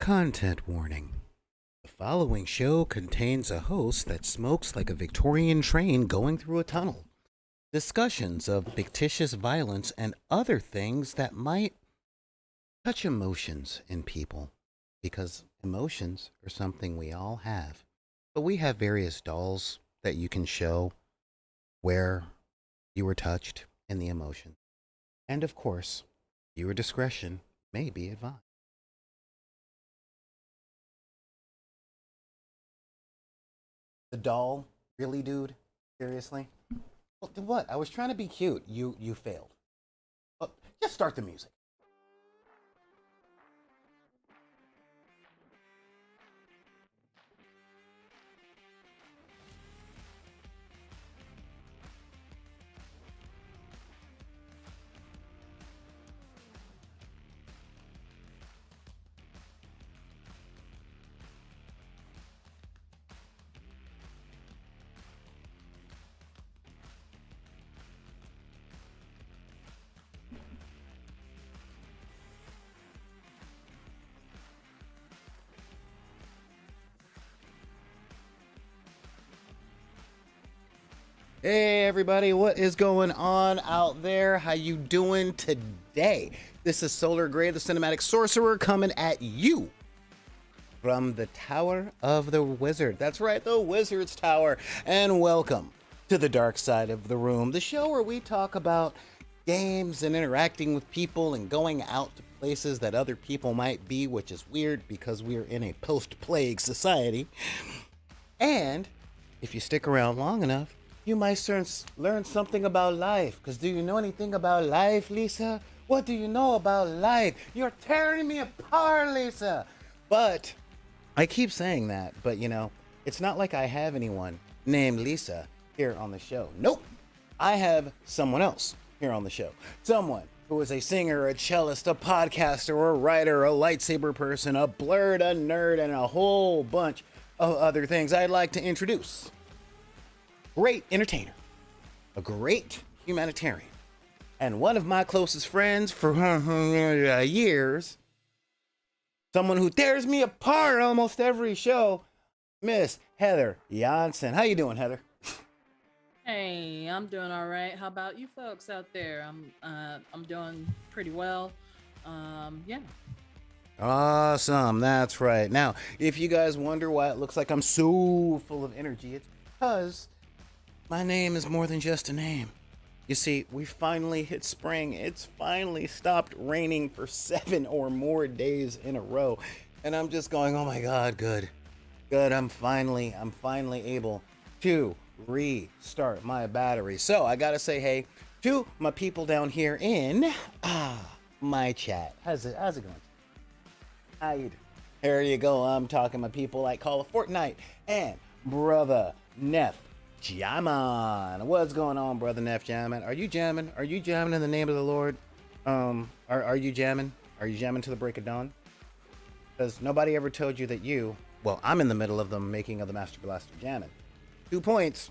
Content warning. The following show contains a host that smokes like a Victorian train going through a tunnel. Discussions of fictitious violence and other things that might touch emotions in people. Because emotions are something we all have. But we have various dolls that you can show where you were touched in the emotion. And of course, viewer discretion may be advised. The doll? Really, dude? Seriously? What? I was trying to be cute. You failed. Oh, just start the music. Hey everybody, what is going on out there? How you doing today? This is Solar Gray, the Cinematic Sorcerer, coming at you from the Tower of the Wizard. That's right, the Wizard's Tower. And welcome to the dark side of the room, the show where we talk about games and interacting with people and going out to places that other people might be, which is weird because we're in a post-plague society. And if you stick around long enough, you might learn something about life. Because do you know anything about life, Lisa? What do you know about life? You're tearing me apart, Lisa. But I keep saying that, but it's not like I have anyone named Lisa here on the show. Nope. I have someone else here on the show. Someone who is a singer, a cellist, a podcaster, a writer, a lightsaber person, a blurred, a nerd, and a whole bunch of other things. I'd like to introduce great entertainer, a great humanitarian, and one of my closest friends for years, someone who tears me apart almost every show, Miss Heather Jansen. How you doing, Heather? Hey, I'm doing all right. How about you folks out there? I'm doing pretty well. Yeah. Awesome, that's right. Now, if you guys wonder why it looks like I'm so full of energy, it's because my name is more than just a name. You see, we finally hit spring. It's finally stopped raining for 7 or more days in a row. And I'm just going, oh my God, good. Good, I'm finally able to restart my battery. So I gotta say hey to my people down here in my chat. How's it going? How you doing? There you go. I'm talking my people like Call of Fortnite and Brother Neff Jammon. What's going on, Brother Neff Jammon? Are you jamming? Are you jamming in the name of the Lord? Are you jamming? Are you jamming to the break of dawn? Because nobody ever told you that well, I'm in the middle of the making of the Master Blaster jamming. 2 points,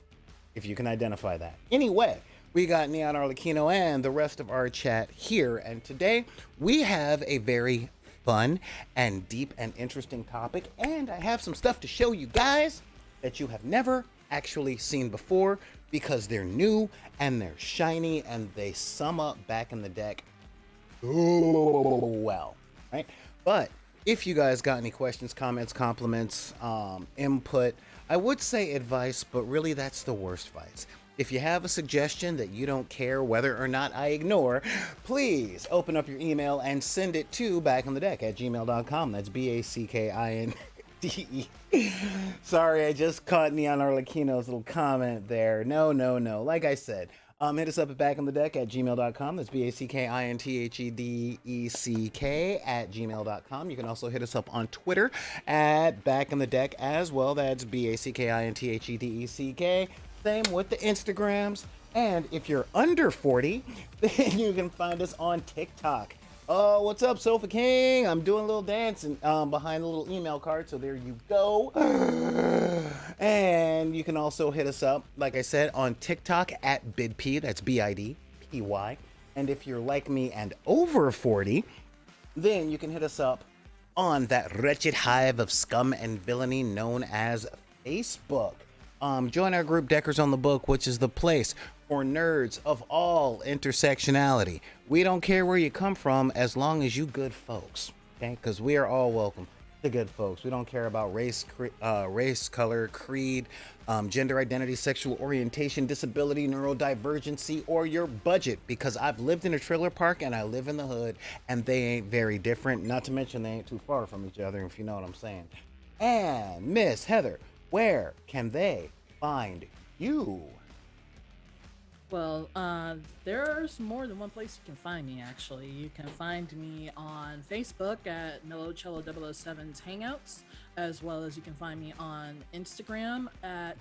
if you can identify that. Anyway, we got Neon Arlecchino and the rest of our chat here, and today we have a very fun and deep and interesting topic, and I have some stuff to show you guys that you have never actually seen before because they're new and they're shiny and they sum up back in the deck well, right? But if you guys got any questions, comments, compliments, input, I would say advice, but really that's the worst advice. If you have a suggestion that you don't care whether or not I ignore, please open up your email and send it to backinthedeck@gmail.com. That's BACKINDE. Sorry, I just caught Neon Arlecchino's little comment there. No. Like I said, hit us up at backinthedeck@gmail.com. That's BACKINTHEDECK@gmail.com. You can also hit us up on Twitter at backinthedeck as well. That's BACKINTHEDECK. Same with the Instagrams. And if you're under 40, then you can find us on TikTok. Oh, what's up, Sofa King? I'm doing a little dance behind a little email card, so there you go. And you can also hit us up, like I said, on TikTok at BidP. That's BIDPY. And if you're like me and over 40, then you can hit us up on that wretched hive of scum and villainy known as Facebook. Join our group Deckers on the Book, which is the place for nerds of all intersectionality. We don't care where you come from as long as you good folks, okay? Because we are all welcome to good folks. We don't care about race, color, creed, gender identity, sexual orientation, disability, neurodivergency, or your budget. Because I've lived in a trailer park and I live in the hood, and they ain't very different. Not to mention they ain't too far from each other, if you know what I'm saying. And Miss Heather, where can they find you? Well, there's more than one place you can find me, actually. You can find me on Facebook at MellowCello007's Hangouts, as well as you can find me on Instagram at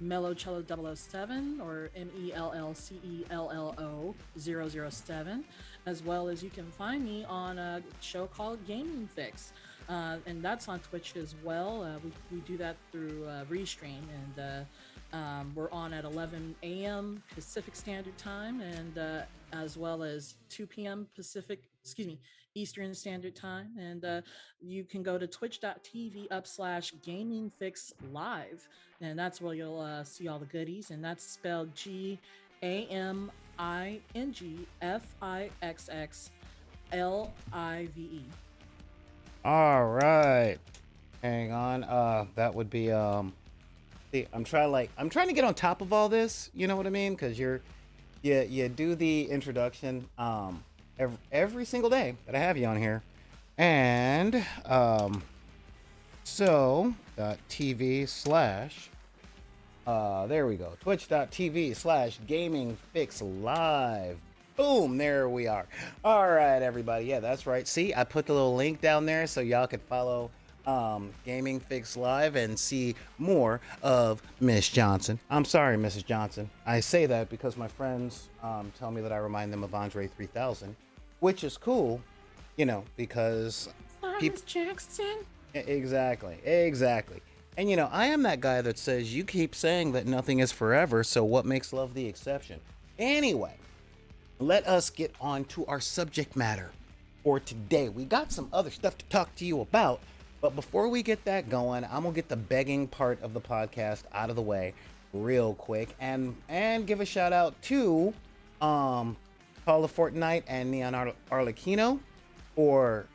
MellowCello007 or MELLCELLO007, as well as you can find me on a show called Gaming Fix. And that's on Twitch as well. We do that through Restream, and we're on at 11 a.m. Pacific Standard Time, and as well as 2 p.m. Eastern Standard Time. And you can go to twitch.tv/gamingfixlive, and that's where you'll see all the goodies. And that's spelled GAMINGFIXXLIVE. All right. Hang on. That would be see, I'm trying to get on top of all this. You know what I mean? Because you do the introduction every single day that I have you on here, and TV slash there we go, twitch.tv slash gaming fix live. Boom, there we are. All right, everybody. Yeah, that's right. See, I put the little link down there so y'all could follow Gaming Fix Live and see more of Miss Johnson. I'm sorry, Mrs. Johnson. I say that because my friends tell me that I remind them of Andre 3000, which is cool, you know, because Miss Jackson. Exactly. And you know, I am that guy that says you keep saying that nothing is forever, so what makes love the exception? Anyway, let us get on to our subject matter for today. We got some other stuff to talk to you about, but before we get that going, I'm gonna get the begging part of the podcast out of the way real quick, and give a shout out to Call of Fortnite and Neon Arlecchino for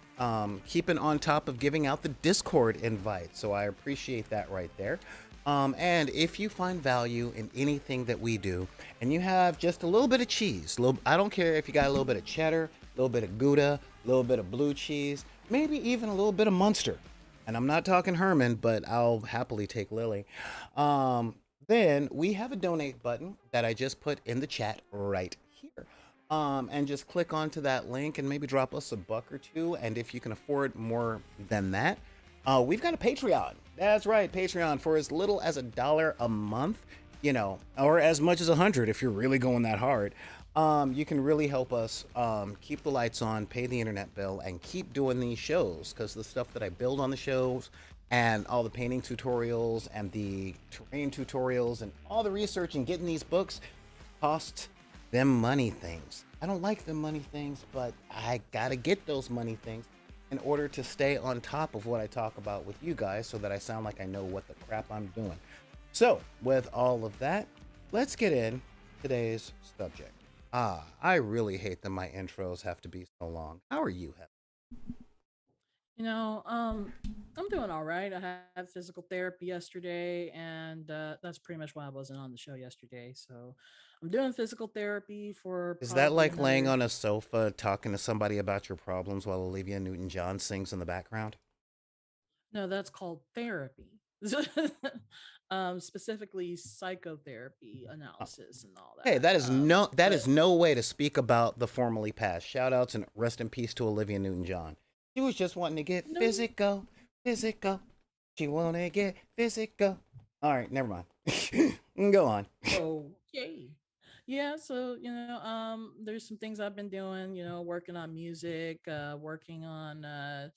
keeping on top of giving out the Discord invite. So I appreciate that right there. And if you find value in anything that we do, and you have just a little bit of cheese, I don't care if you got a little bit of cheddar, a little bit of Gouda, a little bit of blue cheese, maybe even a little bit of Munster. And I'm not talking Herman, but I'll happily take Lily. Then we have a donate button that I just put in the chat right here. And just click onto that link and maybe drop us a buck or two. And if you can afford more than that, we've got a Patreon. That's right, Patreon, for as little as $1 a month, you know, or as much as 100 if you're really going that hard. You can really help us keep the lights on, pay the internet bill, and keep doing these shows, because the stuff that I build on the shows and all the painting tutorials and the terrain tutorials and all the research and getting these books cost them money things. I don't like them money things, but I gotta get those money things in order to stay on top of what I talk about with you guys, so that I sound like I know what the crap I'm doing. So, with all of that, let's get in today's subject. I really hate that my intros have to be so long. How are you, Heather? I'm doing all right. I had physical therapy yesterday, and that's pretty much why I wasn't on the show yesterday. So I'm doing physical therapy for Is that probably like laying another. on a sofa talking to somebody about your problems while Olivia Newton-John sings in the background? No, that's called therapy. Specifically psychotherapy analysis and all Hey, that. that But is no way to speak about the formerly past. Shout outs and rest in peace to Olivia Newton-John. She was just wanting to get no, physical. She wanna get physical. All right, never mind. Go on. okay. Yeah, so there's some things I've been doing, working on music, working on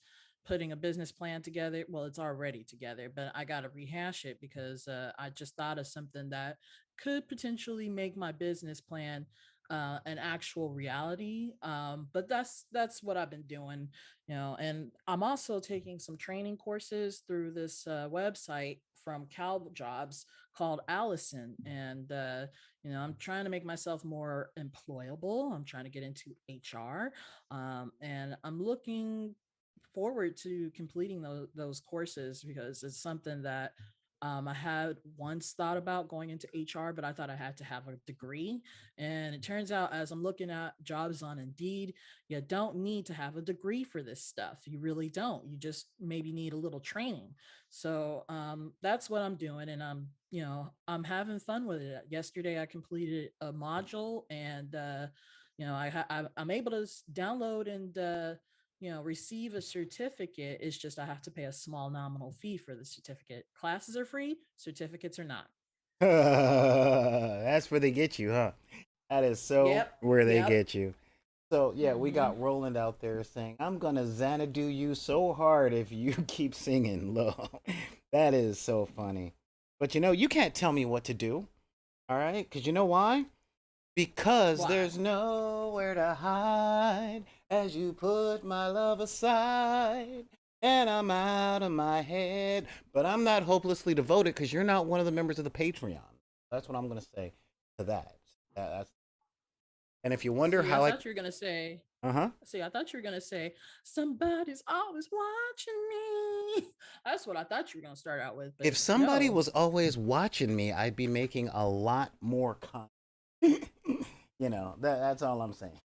putting a business plan together. Well, it's already together, but I got to rehash it because I just thought of something that could potentially make my business plan an actual reality. But that's what I've been doing, and I'm also taking some training courses through this website from Cal Jobs called Allison, and I'm trying to make myself more employable. I'm trying to get into HR, and I'm looking forward to completing those courses because it's something that I had once thought about going into HR, but I thought I had to have a degree. And it turns out, as I'm looking at jobs on Indeed, you don't need to have a degree for this stuff. You really don't. You just maybe need a little training. So that's what I'm doing, and I'm having fun with it. Yesterday, I completed a module, and I'm able to download and receive a certificate. It's just I have to pay a small nominal fee for the certificate. Classes are free, certificates are not. That's where they get you, huh? That is so Yep. where they Yep. get you. So yeah, we Mm-hmm. got Roland out there saying, "I'm gonna Xanadu you so hard if you keep singing low." That is so funny. But you can't tell me what to do. All right, because you know why? Because Why? there's nowhere to hide as you put my love aside. And I'm out of my head. But I'm not hopelessly devoted because you're not one of the members of the Patreon. That's what I'm going to say to that. That's, and if you wonder See, I how I. thought you were gonna say. Uh huh. See, I thought you were gonna say somebody's always watching me. That's what I thought you were gonna start out with, If but somebody no. was always watching me, I'd be making a lot more content. That's all I'm saying.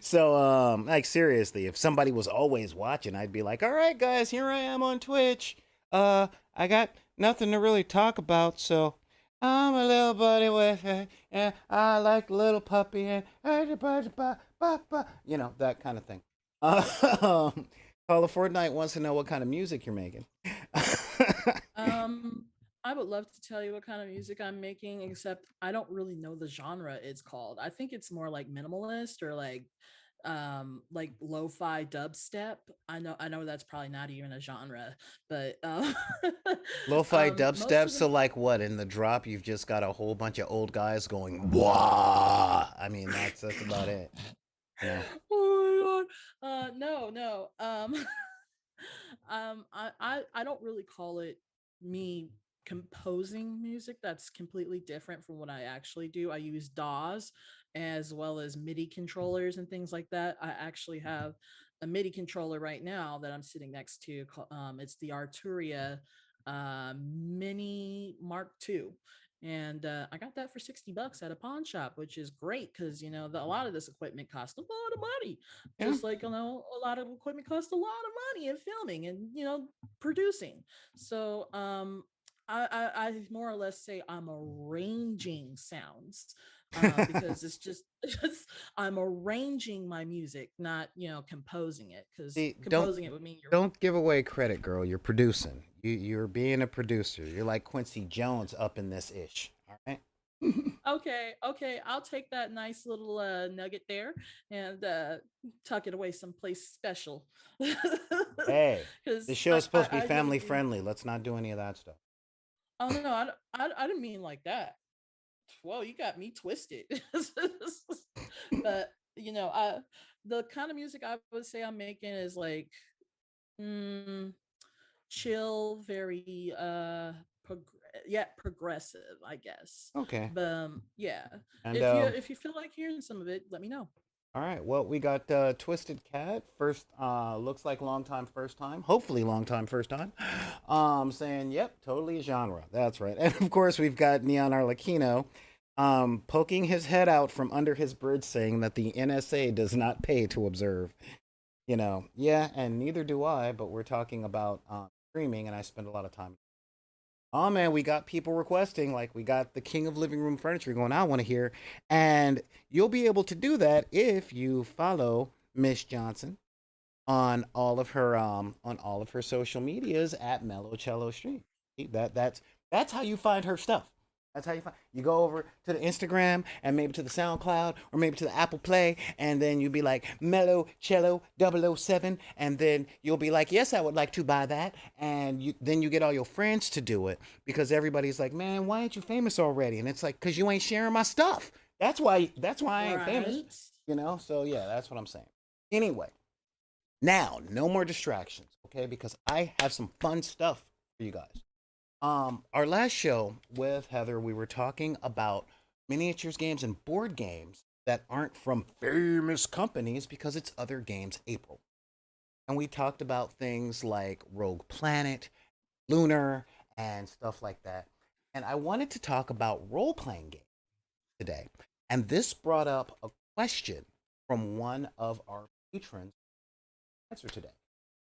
So like seriously, if somebody was always watching, I'd be like, all right guys, here I am on Twitch. I got nothing to really talk about, so I'm a little buddy with it, and I like little puppy and that kind of thing. Call of Fortnite wants to know what kind of music you're making. Um, I would love to tell you what kind of music I'm making, except I don't really know the genre it's called. I think it's more like minimalist or like lo-fi dubstep. I know that's probably not even a genre, but Lo-fi most dubstep, of so them. like what in the drop you've just got a whole bunch of old guys going wah. I mean that's about it. You know. Oh my god. No, no. I don't really call it me composing music. That's completely different from what I actually do. I use DAWs as well as MIDI controllers and things like that. I actually have a MIDI controller right now that I'm sitting next to. It's the Arturia Mini Mark II. And I got that for $60 at a pawn shop, which is great because a lot of this equipment costs a lot of money, Yeah. just like a lot of equipment costs a lot of money in filming and producing. So I more or less say I'm arranging sounds, because it's just I'm arranging my music, not composing it, because See, don't composing it would mean you're. don't give away credit, girl. You're producing. You're being a producer. You're like Quincy Jones up in this ish. All right. Okay, okay, I'll take that nice little nugget there and tuck it away someplace special. Hey, the Because show I, is supposed I, to be I family really. friendly. Let's not do any of that stuff. Oh no, I didn't mean like that. Whoa, you got me twisted. But the kind of music I would say I'm making is like mm, chill, very progressive, I guess. Okay. But yeah, And if you feel like hearing some of it, let me know. all right. Well, we got Twisted Cat first. Looks like long time, first time. Hopefully, long time, first time. Saying, yep, totally a genre. That's right. And of course, we've got Neon Arlecchino, poking his head out from under his bridge, saying that the NSA does not pay to observe. Yeah, and neither do I. But we're talking about streaming, and I spend a lot of time. Oh man, we got people requesting, like we got the king of living room furniture going, I want to hear. And you'll be able to do that if you follow Miss Johnson on all of her social medias at Mellow Cello Stream. That's how you find her stuff. That's how you find. You go over to the Instagram and maybe to the SoundCloud or maybe to the Apple Play, and then you'll be like Mellow Cello 007, and then you'll be like, yes, I would like to buy that, and then you get all your friends to do it because everybody's like, man, why ain't you famous already? And it's like, cause you ain't sharing my stuff. That's why I ain't famous. Right. So yeah, that's what I'm saying. Anyway, now no more distractions, okay? Because I have some fun stuff for you guys. Our last show with Heather, we were talking about miniatures games and board games that aren't from famous companies because it's other games April. And we talked about things like Rogue Planet, Lunar, and stuff like that. And I wanted to talk about role playing games today. And this brought up a question from one of our patrons to answer today.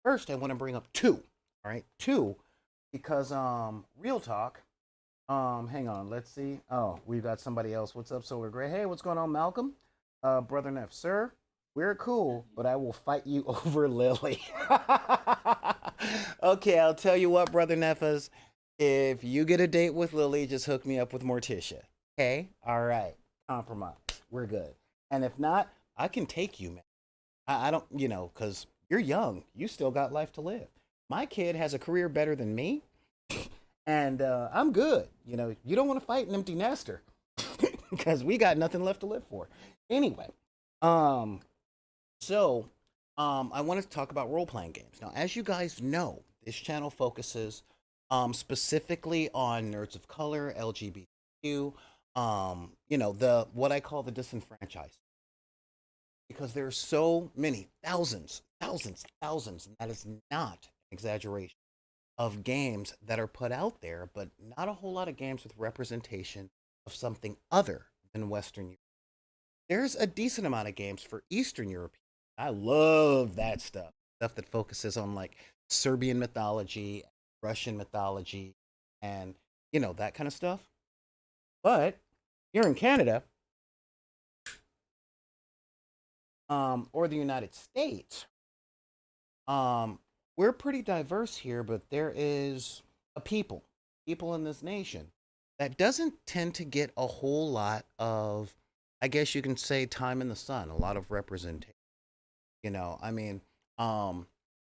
First, I want to bring up two. All right, two, because real talk. Hang on, let's see. Oh, we've got somebody else. What's up, Solar Gray? Hey, what's going on, Malcolm? Brother Neff, sir, we're cool, but I will fight you over Lily. Okay, I'll tell you what, Brother Neffas. If you get a date with Lily, just hook me up with Morticia. Okay? All right. Compromise. We're good. And if not, I can take you, man. I don't, because you're young. You still got life to live. My kid has a career better than me, and I'm good. You don't want to fight an empty nester because we got nothing left to live for. Anyway, um, I wanted to talk about role playing games. Now, as you guys know, this channel focuses specifically on nerds of color, LGBTQ, the what I call the disenfranchised. Because there are so many thousands, and that is not an exaggeration, of games that are put out there, but not a whole lot of games with representation of something other than Western Europe. There's a decent amount of games for Eastern Europe. I love that stuff that focuses on like Serbian mythology, Russian mythology, and that kind of stuff. But here in Canada, or the United States, we're pretty diverse here, but there is a people in this nation that doesn't tend to get a whole lot of, I guess you can say, time in the sun, a lot of representation. I mean,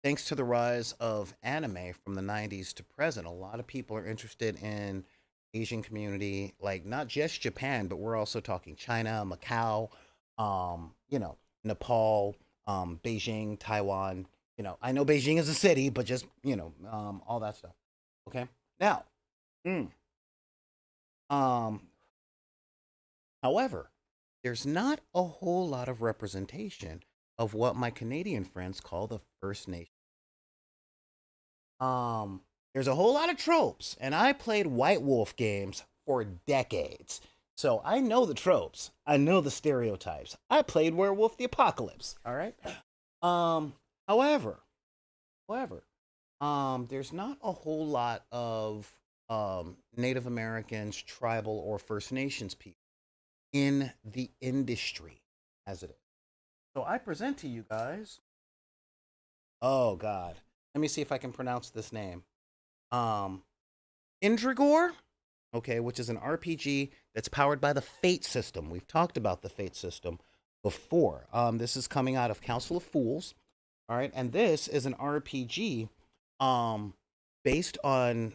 thanks to the rise of anime from the 90s to present, a lot of people are interested in Asian community, like not just Japan, but we're also talking China, Macau, Nepal, Beijing, Taiwan. I know Beijing is a city, but just, all that stuff. Okay. Now, mm, um, however, there's not a whole lot of representation of what my Canadian friends call the First Nation. There's a whole lot of tropes, and I played White Wolf games for decades. So I know the tropes. I know the stereotypes. I played Werewolf the Apocalypse. All right. Um, however, there's not a whole lot of Native Americans, tribal, or First Nations people in the industry as it is. So I present to you guys. Oh God, let me see if I can pronounce this name. Um, Indragor, okay, which is an RPG that's powered by the Fate system. We've talked about the Fate system before. This is coming out of Council of Fools, all right, and this is an RPG um, based on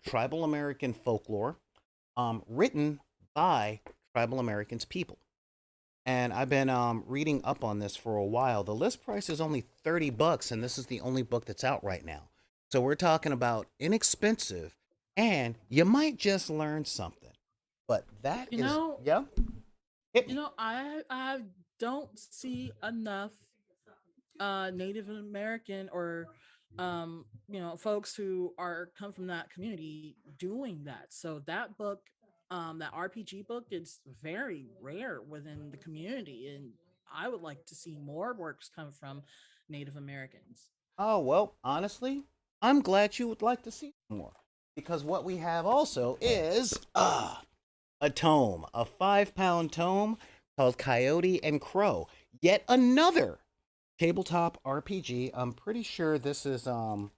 tribal American folklore, written by tribal Americans people. And I've been reading up on this for a while. The list price is only $30, and this is the only book that's out right now. So we're talking about inexpensive, and you might just learn something. But that You is, know, yeah, hit me. I don't see enough Native American or folks who are come from that community doing that. So that book, that RPG book, is very rare within the community, and I would like to see more works come from Native Americans. Oh, well, honestly, I'm glad you would like to see more. Because what we have also is a tome, a 5 pound tome called Coyote and Crow. Yet another tabletop RPG. I'm pretty sure this is I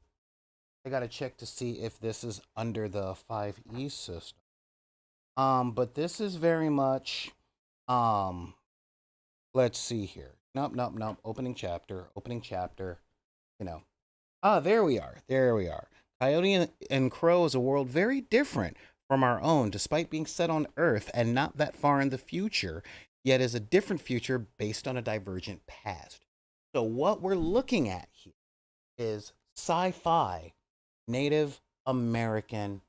gotta check to see if this is under the 5e system. But this is very much um let's see here. Nope. Opening chapter, you know. Ah, there we are. There we are. Coyote and Crow is a world very different from our own, despite being set on Earth and not that far in the future, yet is a different future based on a divergent past. So, what we're looking at here is sci fi Native American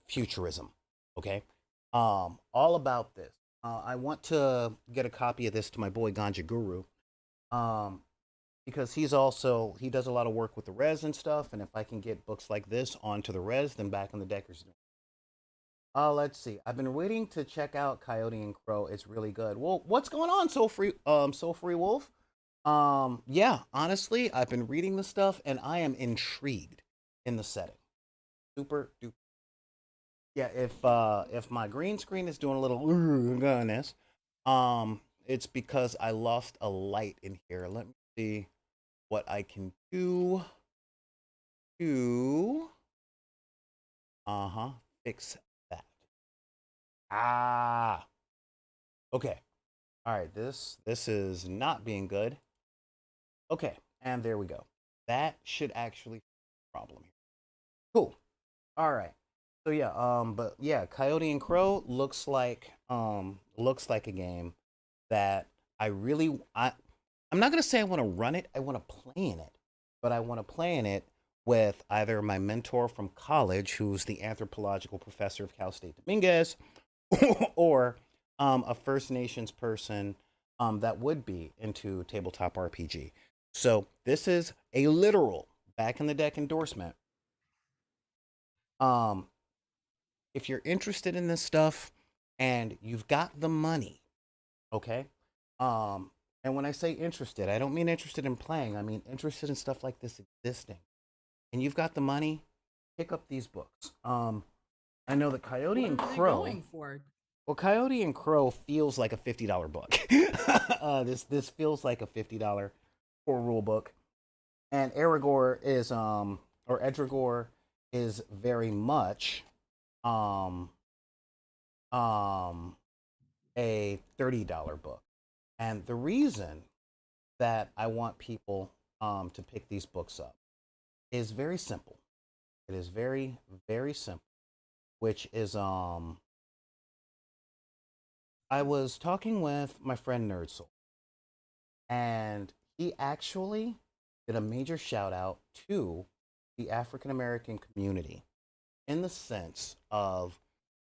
futurism. Okay? All about this. I want to get a copy of this to my boy Ganja Guru. Um, because he does a lot of work with the res and stuff, and if I can get books like this onto the res, then back in the deckers. Let's see. I've been waiting to check out Coyote and Crow. It's really good. Well, what's going on, Soul Free Wolf? Yeah, honestly, I've been reading the stuff and I am intrigued in the setting. Super duper. Yeah, if my green screen is doing a little goodness, it's because I lost a light in here. Let me see what I can do to fix that. Ah, okay. All right, this is not being good. Okay, and there we go. That should actually fix the problem here. Cool. All right. So yeah, but yeah, Coyote and Crow looks like a game that I'm not gonna say I want to run it. I want to play in it, but I want to play in it with either my mentor from college, who's the anthropological professor of Cal State Dominguez, or a First Nations person that would be into tabletop RPG. So this is a literal back in the deck endorsement. Um, if you're interested in this stuff and you've got the money, okay? And when I say interested, I don't mean interested in playing. I mean interested in stuff like this existing. And you've got the money, pick up these books. I know that Coyote What and are they Crow. going for? Well, Coyote and Crow feels like a $50 book. This feels like a $50 core rule book, and Aragor is or Edragor is very much um um a $30 book. And the reason that I want people to pick these books up is very simple. It is very very simple, which is I was talking with my friend Nerdsoul, and he actually did a major shout out to the African American community in the sense of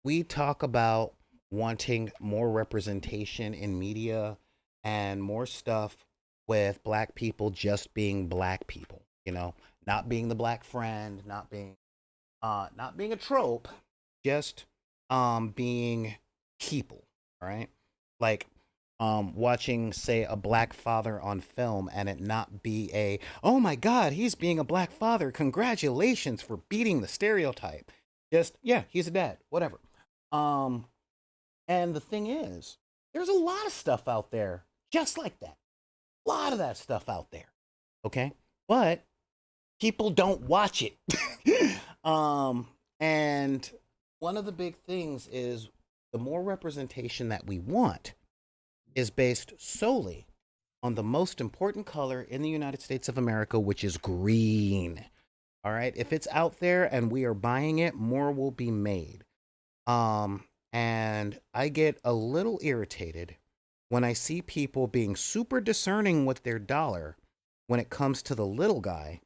we talk about wanting more representation in media and more stuff with black people just being black people, not being the black friend, not being a trope, just being people, right? Like watching, say, a black father on film and it not be oh my God, he's being a black father. Congratulations for beating the stereotype. Just, yeah, he's a dad, whatever. Um, and the thing is, there's a lot of stuff out there just like that. A lot of that stuff out there. Okay. But people don't watch it. um, and one of the big things is the more representation that we want is based solely on the most important color in the United States of America, which is green. All right. If it's out there and we are buying it, more will be made. And I get a little irritated when I see people being super discerning with their dollar when it comes to the little guy,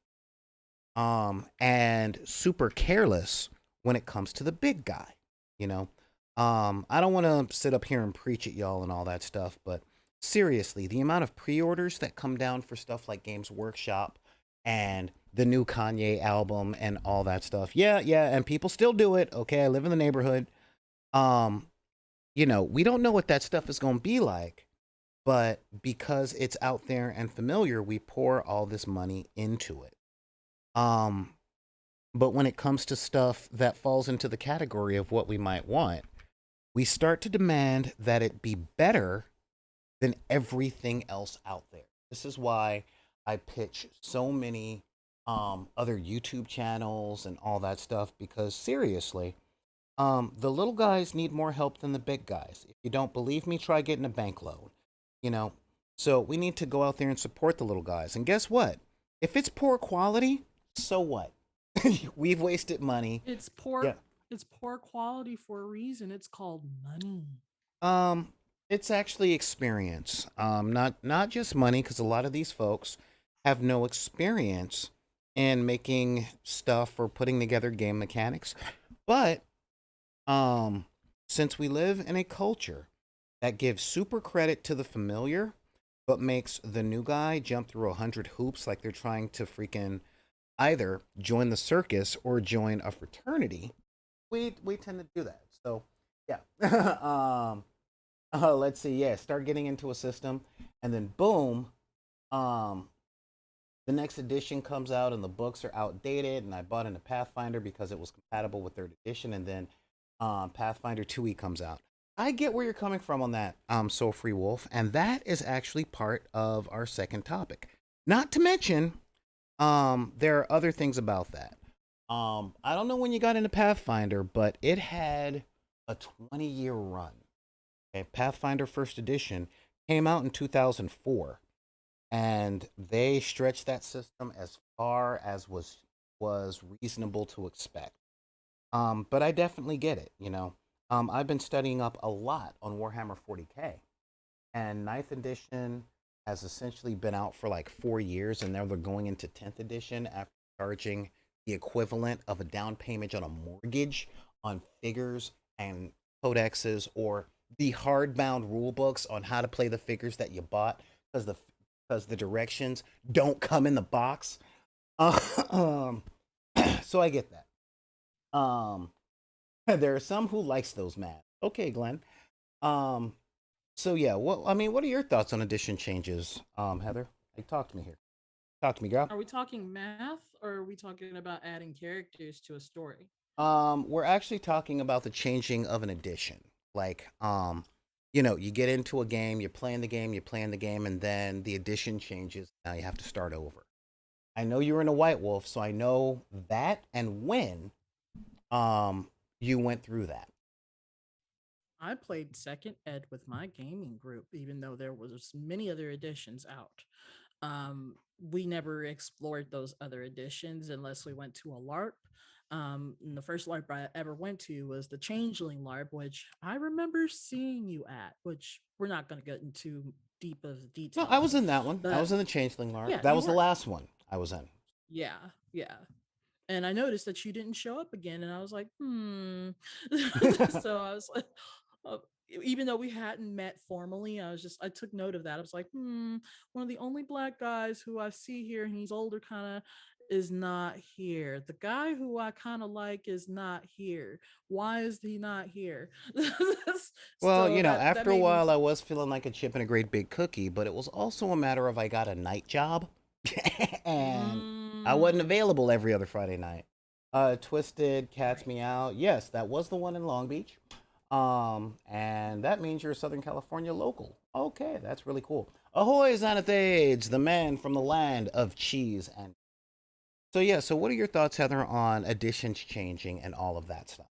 and super careless when it comes to the big guy, you know. I don't want to sit up here and preach at y'all and all that stuff, but seriously, the amount of pre-orders that come down for stuff like Games Workshop and the new Kanye album and all that stuff. Yeah, yeah, and people still do it. Okay, I live in the neighborhood. Um, we don't know what that stuff is going to be like, but because it's out there and familiar, we pour all this money into it. Um, but when it comes to stuff that falls into the category of what we might want, we start to demand that it be better than everything else out there. This is why I pitch so many other YouTube channels and all that stuff, because seriously, the little guys need more help than the big guys. If you don't believe me, try getting a bank loan. You know, so we need to go out there and support the little guys. And guess what? If it's poor quality, so what? We've wasted money. It's poor. Yeah. It's poor quality for a reason. It's called money. Um, it's actually experience. Not just money, because a lot of these folks have no experience in making stuff or putting together game mechanics. But um, since we live in a culture that gives super credit to the familiar, but makes the new guy jump through 100 hoops like they're trying to freaking either join the circus or join a fraternity, we tend to do that. So yeah. Let's see. Yeah, start getting into a system, and then boom, um, the next edition comes out, and the books are outdated. And I bought into Pathfinder because it was compatible with third edition, and then Pathfinder 2e comes out. I get where you're coming from on that, Soul Free Wolf, and that is actually part of our second topic. Not to mention, there are other things about that. I don't know when you got into Pathfinder, but it had a 20-year run. Okay, Pathfinder First Edition came out in 2004, and they stretched that system as far as was reasonable to expect. But I definitely get it. I've been studying up a lot on Warhammer 40k, and Ninth Edition has essentially been out for like 4 years, and now they're going into 10th edition after charging the equivalent of a down payment on a mortgage on figures and codexes, or the hardbound rule books on how to play the figures that you bought, because the directions don't come in the box. Um, so I get that. Um, there are some who likes those math. Okay, Glenn. Um, so yeah, what are your thoughts on edition changes, Heather? Like, talk to me here. Talk to me, girl. Are we talking math or are we talking about adding characters to a story? We're actually talking about the changing of an edition. Like, you get into a game, you're playing the game, and then the edition changes. Now you have to start over. I know you're in a White Wolf, so I know that and when you went through that. I played second ed with my gaming group, even though there was many other editions out. We never explored those other editions unless we went to a LARP. And the first LARP I ever went to was the Changeling LARP, which I remember seeing you at, which we're not going to get into deep of No, detail I was of. in that one. I But was in the Changeling LARP. yeah, That you was the were. last one I was in. Yeah, yeah. And I noticed that you didn't show up again, and I was like, hmm. So I was like, uh, even though we hadn't met formally, I took note of that. I was like, one of the only black guys who I see here, and he's older, kind of, is not here. The guy who I kind of like is not here. Why is he not here? Well, So that after a made me. while, I was feeling like a chip in a great big cookie, but it was also a matter of I got a night job, and I wasn't Mm, available every other Friday night. Twisted, Catch right. Me Out. Yes, that was the one in Long Beach. And that means you're a Southern California local. Okay, that's really cool. Ahoy, Xanathades, the man from the land of cheese and. So yeah, so what are your thoughts, Heather, on additions changing and all of that stuff?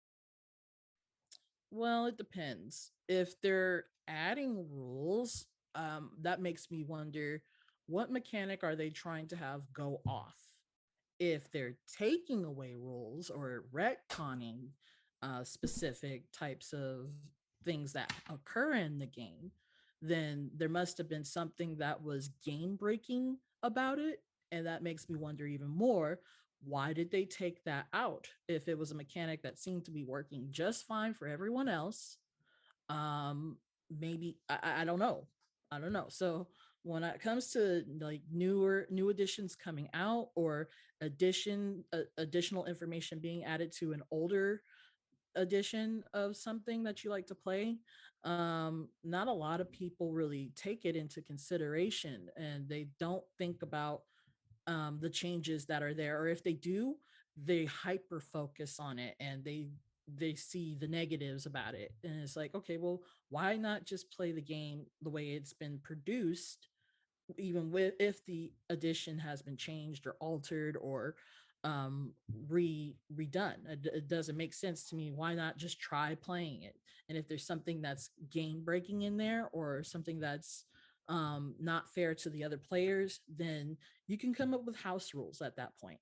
Well, it depends. If they're adding rules, that makes me wonder what mechanic are they trying to have go off? If they're taking away rules or retconning specific types of things that occur in the game, then there must have been something that was game breaking about it. And that makes me wonder even more, why did they take that out? If it was a mechanic that seemed to be working just fine for everyone else, um maybe I don't know. I don't know. So when it comes to like new editions coming out, or additional information being added to an older edition of something that you like to play, not a lot of people really take it into consideration, and they don't think about the changes that are there, or if they do, they hyper focus on it, and they see the negatives about it, and it's like, okay, well, why not just play the game the way it's been produced, even with if the edition has been changed or altered or redone. It doesn't make sense to me. Why not just try playing it? And if there's something that's game breaking in there, or something that's not fair to the other players, then you can come up with house rules at that point.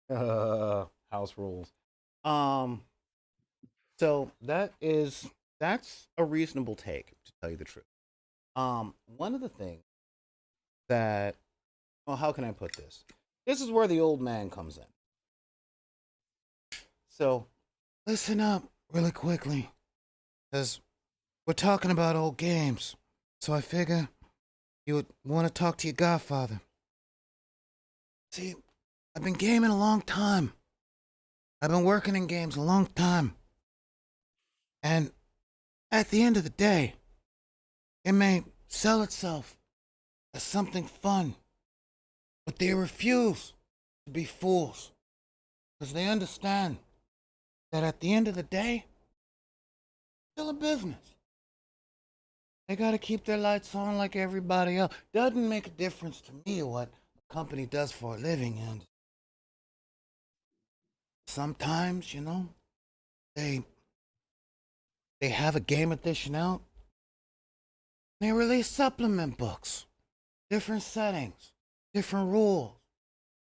House rules. Um, So that's a reasonable take, to tell you the truth. One of the things that, well, how can I put this? This is where the old man comes in. So listen up really quickly, because we're talking about old games. So I figure you would want to talk to your godfather. See, I've been gaming a long time. I've been working in games a long time. And at the end of the day, it may sell itself as something fun, but they refuse to be fools because they understand that at the end of the day, it's still a business. They gotta keep their lights on like everybody else. Doesn't make a difference to me what a company does for a living, and sometimes, they they have a game edition out. They release supplement books, different settings, different rules,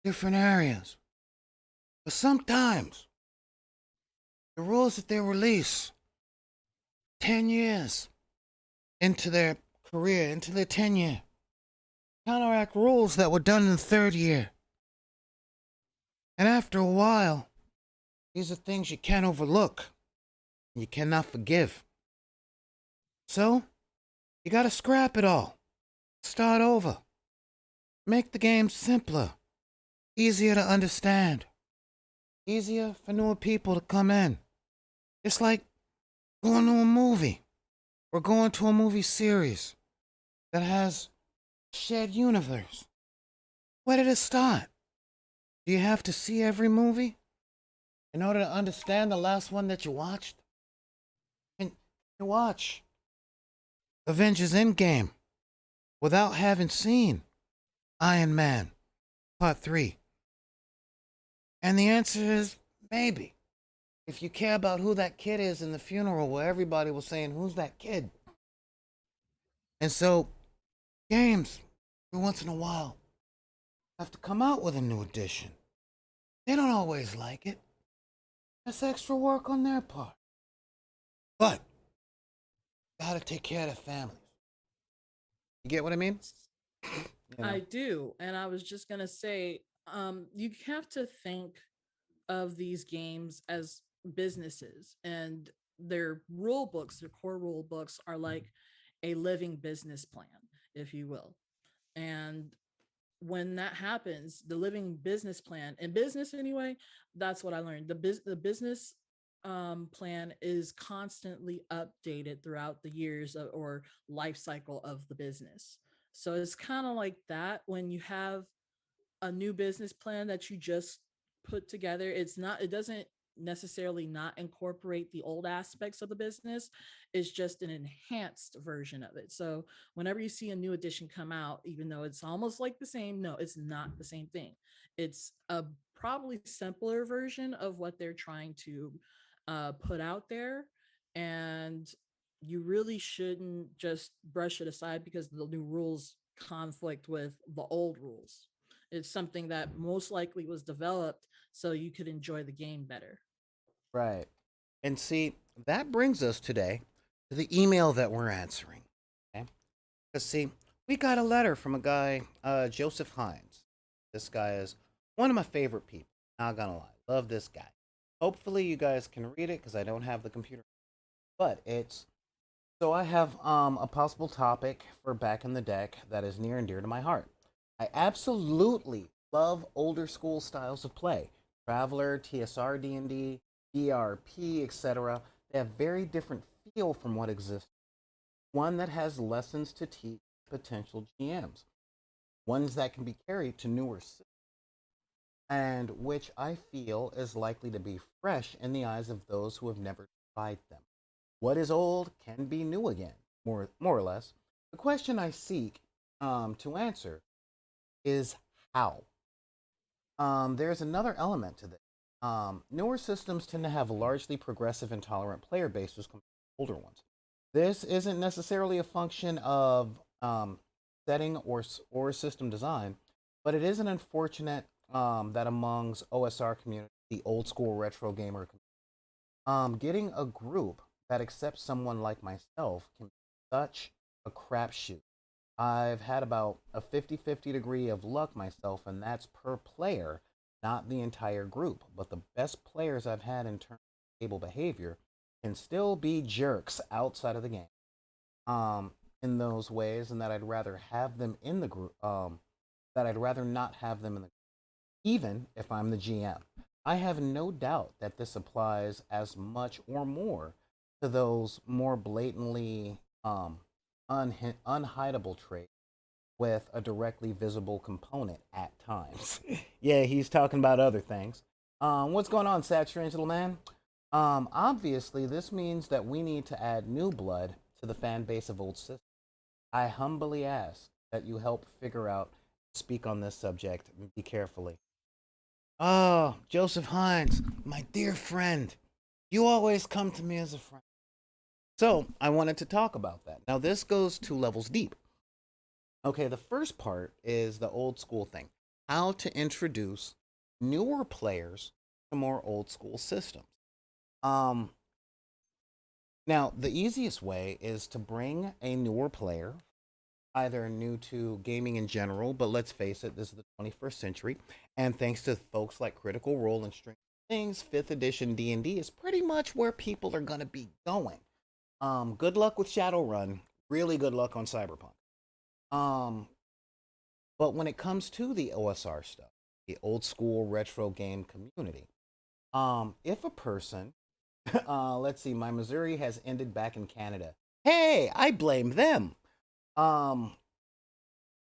different areas. But sometimes the rules that they release 10 years into their career, into their tenure, counteract rules that were done in the third year. And after a while, these are things you can't overlook and you cannot forgive. So, you gotta scrap it all. Start over. Make the game simpler, easier to understand, easier for newer people to come in. It's like going to a movie or going to a movie series that has a shared universe. Where did it start? Do you have to see every movie in order to understand the last one that you watched? Can you watch Avengers Endgame without having seen Iron Man Part 3? And the answer is maybe. If you care about who that kid is in the funeral where everybody was saying, "Who's that kid?" And so, games, every once in a while, have to come out with a new edition. They don't always like it. That's extra work on their part. But, gotta take care of their families. You get what I mean? You I know? do, and I was just gonna say, you have to think of these games as businesses, and their rule books, their core rule books, are like a living business plan, if you will. And when that happens, the living business plan in business anyway, that's what I learned. The business plan is constantly updated throughout the years or life cycle of the business. So it's kind of like that when you have a new business plan that you just put together. It doesn't necessarily not incorporate the old aspects of the business. It's just an enhanced version of it. So whenever you see a new edition come out, even though it's almost like the same, no, it's not the same thing. It's a probably simpler version of what they're trying to put out there. And you really shouldn't just brush it aside because the new rules conflict with the old rules. It's something that most likely was developed so you could enjoy the game better. Right. And see, that brings us today to the email that we're answering. Okay? Because, see, we got a letter from a guy, Joseph Hines. This guy is one of my favorite people. Not gonna lie. Love this guy. Hopefully, you guys can read it because I don't have the computer. But it's so I have a possible topic for back in the deck that is near and dear to my heart. I absolutely love older school styles of play. Traveler, TSR D&D, DRP, etc. They have very different feel from what exists. One that has lessons to teach potential GMs. Ones that can be carried to newer systems, and which I feel is likely to be fresh in the eyes of those who have never tried them. What is old can be new again, more or less. The question I seek to answer is how. There's another element to this. Newer systems tend to have largely progressive and tolerant player bases compared to older ones. This isn't necessarily a function of setting or system design, but it is an unfortunate that amongst OSR community, the old school retro gamer, Getting a group that accepts someone like myself can be such a crapshoot. I've had about a 50-50 degree of luck myself, and that's per player, not the entire group. But the best players I've had in terms of stable behavior can still be jerks outside of the game. Um, in those ways, and that I'd rather have them in the group. That I'd rather not have them in the even if I'm the GM. I have no doubt that this applies as much or more to those more blatantly unhideable traits with a directly visible component at times. Yeah, he's talking about other things. What's going on, Sad Strange Little Man? Obviously, this means that we need to add new blood to the fan base of old systems. I humbly ask that you help figure out, speak on this subject, and be carefully. Oh, Joseph Hines, my dear friend. You always come to me as a friend. So, I wanted to talk about that. Now, this goes 2 levels deep. Okay, the first part is the old school thing, how to introduce newer players to more old school systems. Um, Now, the easiest way is to bring a newer player, either new to gaming in general, but let's face it, this is the 21st century, and thanks to folks like Critical Role and Stranger Things, 5th edition D&D is pretty much where people are going to be going. Good luck with Shadowrun, really good luck on Cyberpunk. Um, but when it comes to the OSR stuff, the old school retro game community, if a person, let's see, my Missouri has ended back in Canada. Hey, I blame them. Um,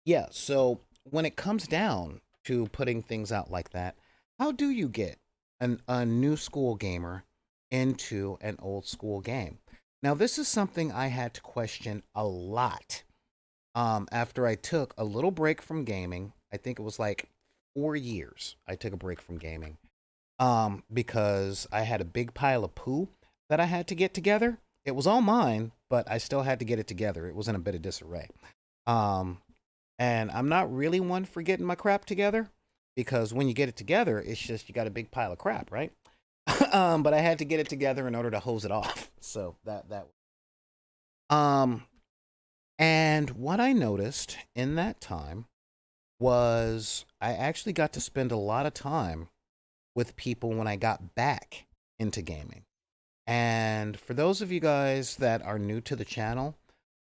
yeah, so when it comes down to putting things out like that, how do you get a new school gamer into an old school game? Now, this is something I had to question a lot after I took a little break from gaming. I think it was like 4 years I took a break from gaming because I had a big pile of poo that I had to get together. It was all mine, but I still had to get it together. It was in a bit of disarray. Um, and I'm not really one for getting my crap together because when you get it together, it's just you got a big pile of crap, right? But I had to get it together in order to hose it off. So that um and what I noticed in that time was I actually got to spend a lot of time with people when I got back into gaming. And for those of you guys that are new to the channel,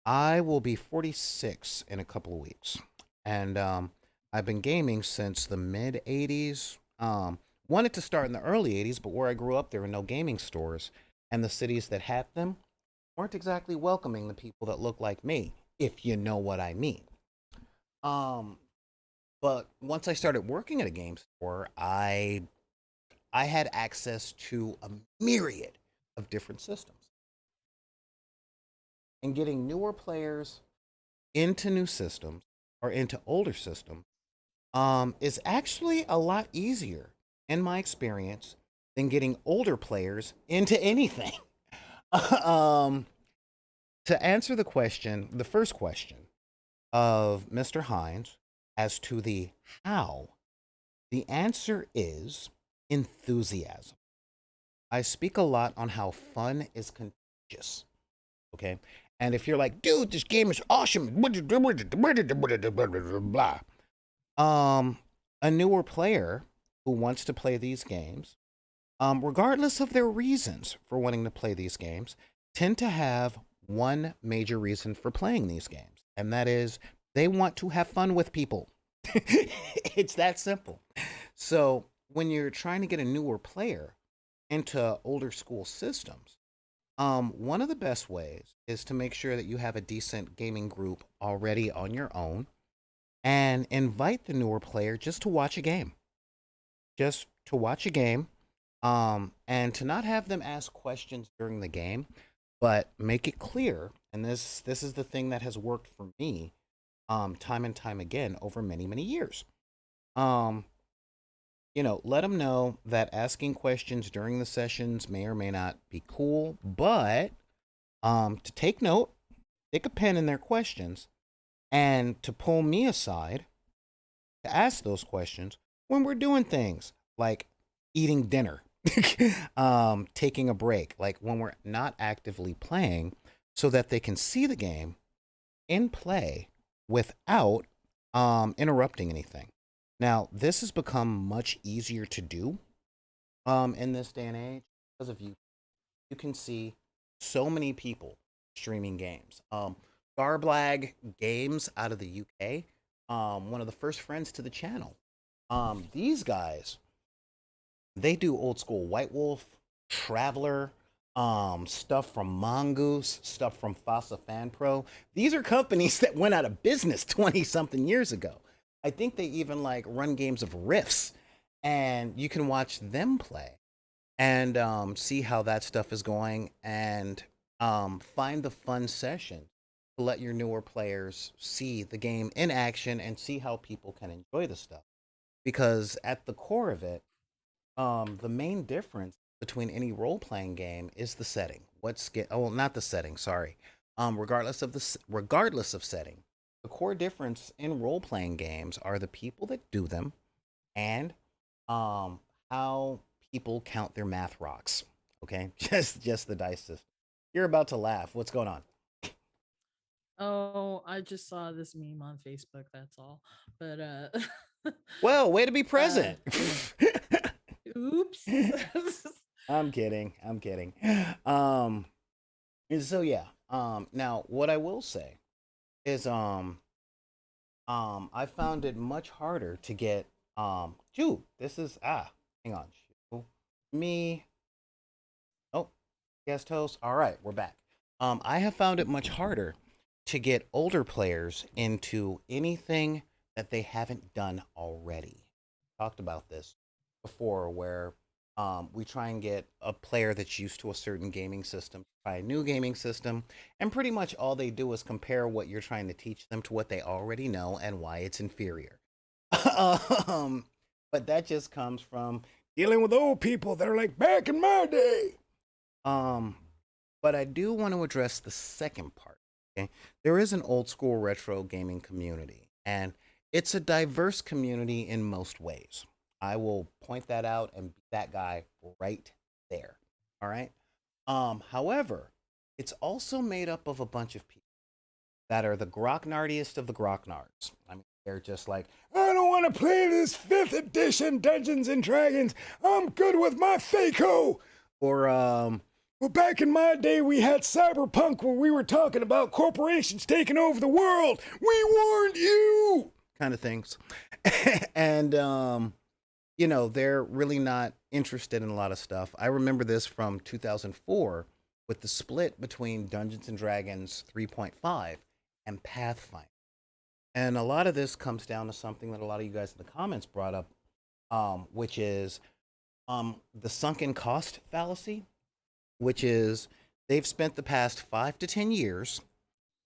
I will be 46 in a couple of weeks. And I've been gaming since the mid 80s. Wanted to start in the early 80s, but where I grew up, there were no gaming stores. And the cities that had them weren't exactly welcoming the people that look like me, if you know what I mean. Um, but once I started working at a game store, I had access to a myriad of different systems. And getting newer players into new systems or into older systems is actually a lot easier, in my experience, than getting older players into anything. um, to answer the question, the first question of Mr. Hines as to the how, the answer is enthusiasm. I speak a lot on how fun is contagious. Okay. And if you're like, dude, this game is awesome, blah. A newer player who wants to play these games, regardless of their reasons for wanting to play these games, tend to have one major reason for playing these games, and that is they want to have fun with people. It's that simple. So when you're trying to get a newer player into older school systems, one of the best ways is to make sure that you have a decent gaming group already on your own and invite the newer player just to watch a game. Just to watch a game, and to not have them ask questions during the game, but make it clear. And this is the thing that has worked for me, time and time again over many many years. Um, let them know that asking questions during the sessions may or may not be cool, but to take note, stick a pen in their questions, and to pull me aside to ask those questions when we're doing things like eating dinner. taking a break, like when we're not actively playing, so that they can see the game in play without interrupting anything. Now, this has become much easier to do in this day and age because of you can see so many people streaming games. Garblag Games out of the UK, one of the first friends to the channel. These guys, they do old school White Wolf, Traveler, stuff from Mongoose, stuff from Fasa Fan Pro. These are companies that went out of business 20 something years ago. I think they even like run games of Rifts, and you can watch them play and see how that stuff is going and find the fun session to let your newer players see the game in action and see how people can enjoy the stuff. Because at the core of it, the main difference between any role playing game is the setting. Oh, well, not the setting. Sorry. Regardless of setting, the core difference in role playing games are the people that do them and how people count their math rocks. Okay, just the dice system. You're about to laugh. What's going on? Oh, I just saw this meme on Facebook, that's all. But Well, way to be uh present. oops. I'm kidding. I'm kidding. Um, and so yeah. Now what I will say is I found it much harder to get Dude, this is hang on. Shoot. Me. Oh, guest host. All right, we're back. I have found it much harder to get older players into anything that they haven't done already. Talked about this before, where we try and get a player that's used to a certain gaming system, try a new gaming system, and pretty much all they do is compare what you're trying to teach them to what they already know and why it's inferior. um, but that just comes from dealing with old people that are like back in my day. Um, but I do want to address the second part. Okay, there is an old school retro gaming community, and it's a diverse community in most ways. I will point that out and be that guy right there. All right. However, it's also made up of a bunch of people that are the grognardiest of the grognards. I mean, they're just like, I don't want to play this fifth edition Dungeons and Dragons. I'm good with my Faco. Or well, back in my day, we had Cyberpunk where we were talking about corporations taking over the world. We warned you, kind of things. And they're really not interested in a lot of stuff. I remember this from 2004 with the split between Dungeons and Dragons 3.5 and Pathfinder. And a lot of this comes down to something that a lot of you guys in the comments brought up, which is the sunken cost fallacy, which is they've spent the past 5 to 10 years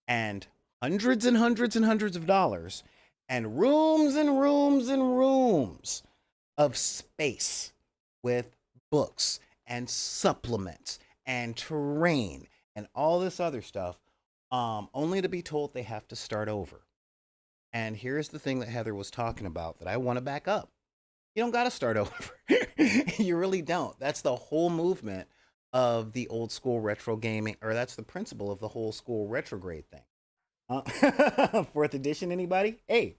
and hundreds and hundreds and hundreds of dollars and rooms and rooms and rooms of space with books and supplements and terrain and all this other stuff, only to be told they have to start over. And here's the thing that Heather was talking about that I want to back up. You don't got to start over. You really don't. That's the whole movement of the old school retro gaming, or that's the principle of the whole school retrograde thing. Fourth edition, anybody? Hey.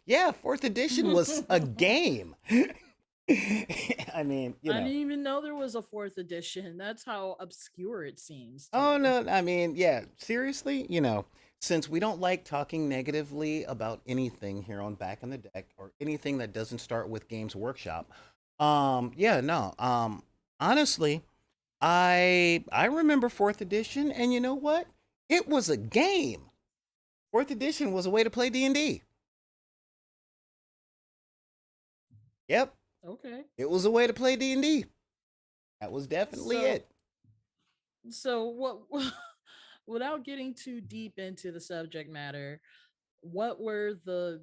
Yeah, fourth edition was a game. I mean, I didn't even know there was a fourth edition. That's how obscure it seems to Oh, me. no, I mean, yeah, seriously, since we don't like talking negatively about anything here on Back in the Deck or anything that doesn't start with Games Workshop, yeah, no, honestly, I remember fourth edition, and you know what? It was a game. Fourth edition was a way to play D&D. Yep, Okay. it was a way to play D&D. That was definitely So it. so what without getting too deep into the subject matter, what were the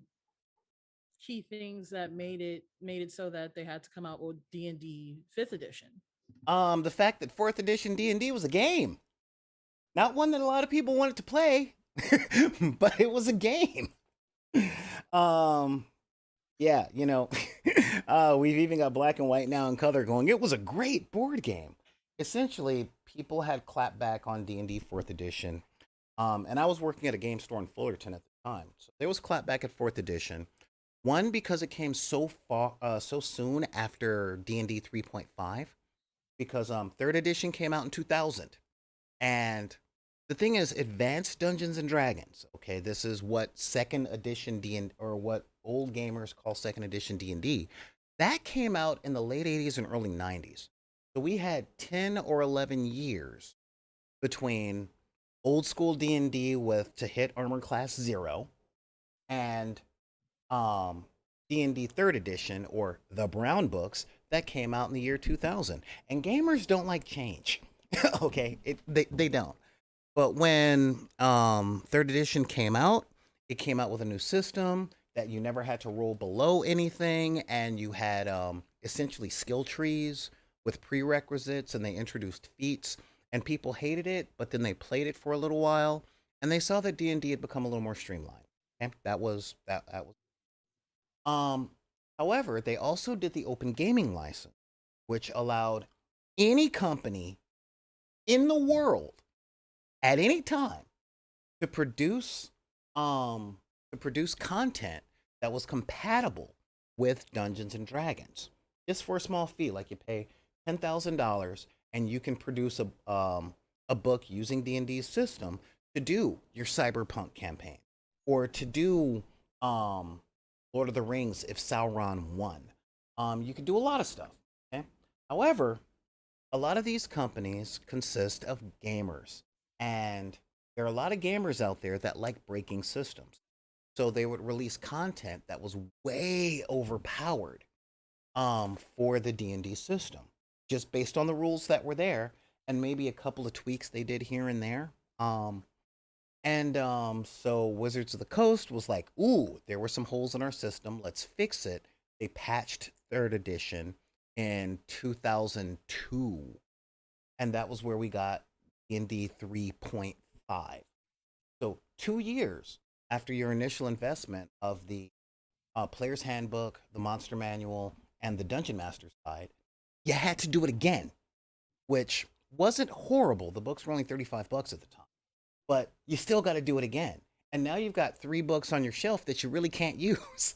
key things that made it so that they had to come out with D&D 5th edition? The fact that fourth edition D&D was a game, not one that a lot of people wanted to play, but it was a game. Um, yeah, We've even got Black and White now in color going, it was a great board game. Essentially, people had clapped back on D&D 4th edition. And I was working at a game store in Fullerton at the time. So there was clapback at 4th edition. One, because it came so soon after D&D 3.5, because 3rd edition came out in 2000. And the thing is, Advanced Dungeons and Dragons. Okay, this is what second edition D and or what old gamers call second edition D&D. That came out in the late 80s and early 90s. So we had 10 or 11 years between old school D&D with to hit armor class 0 and D&D 3rd edition or the brown books that came out in the year 2000. And gamers don't like change. Okay, they don't. But when 3rd edition came out, it came out with a new system that you never had to roll below anything, and you had essentially skill trees with prerequisites, and they introduced feats, and people hated it, but then they played it for a little while, and they saw that D&D had become a little more streamlined. Okay, that was. Um, However, they also did the open gaming license, which allowed any company in the world at any time to produce content that was compatible with Dungeons and Dragons, just for a small fee. Like you pay $10,000 and you can produce a book using D&D's system to do your cyberpunk campaign or to do Lord of the Rings if Sauron won. You can do a lot of stuff. Okay. However, a lot of these companies consist of gamers, and there are a lot of gamers out there that like breaking systems. So they would release content that was way overpowered for the D&D system, just based on the rules that were there and maybe a couple of tweaks they did here and there. So Wizards of the Coast was like, ooh, there were some holes in our system. Let's fix it. They patched 3rd edition in 2002. And that was where we got D&D 3.5. So 2 years after your initial investment of the Player's Handbook, the Monster Manual, and the Dungeon Master's Guide, you had to do it again, which wasn't horrible. The books were only $35 at the time, but you still got to do it again. And now you've got 3 books on your shelf that you really can't use.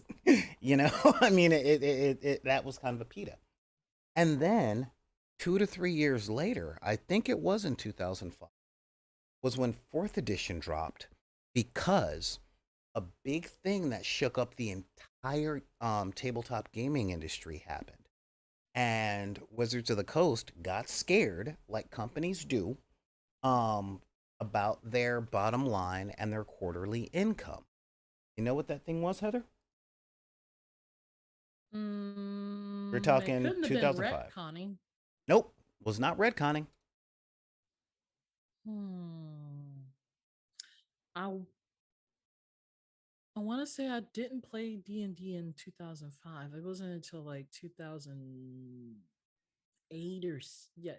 You know, I mean, that was kind of a pita. And then 2 to 3 years later, I think it was in 2005, was when 4th edition dropped because a big thing that shook up the entire tabletop gaming industry happened. And Wizards of the Coast got scared, like companies do, about their bottom line and their quarterly income. You know what that thing was, Heather? We're It talking couldn't have been 2005. retconning. Nope, was not redconning. Hmm. I I want to say I didn't play D&D in 2005. It wasn't until like 2008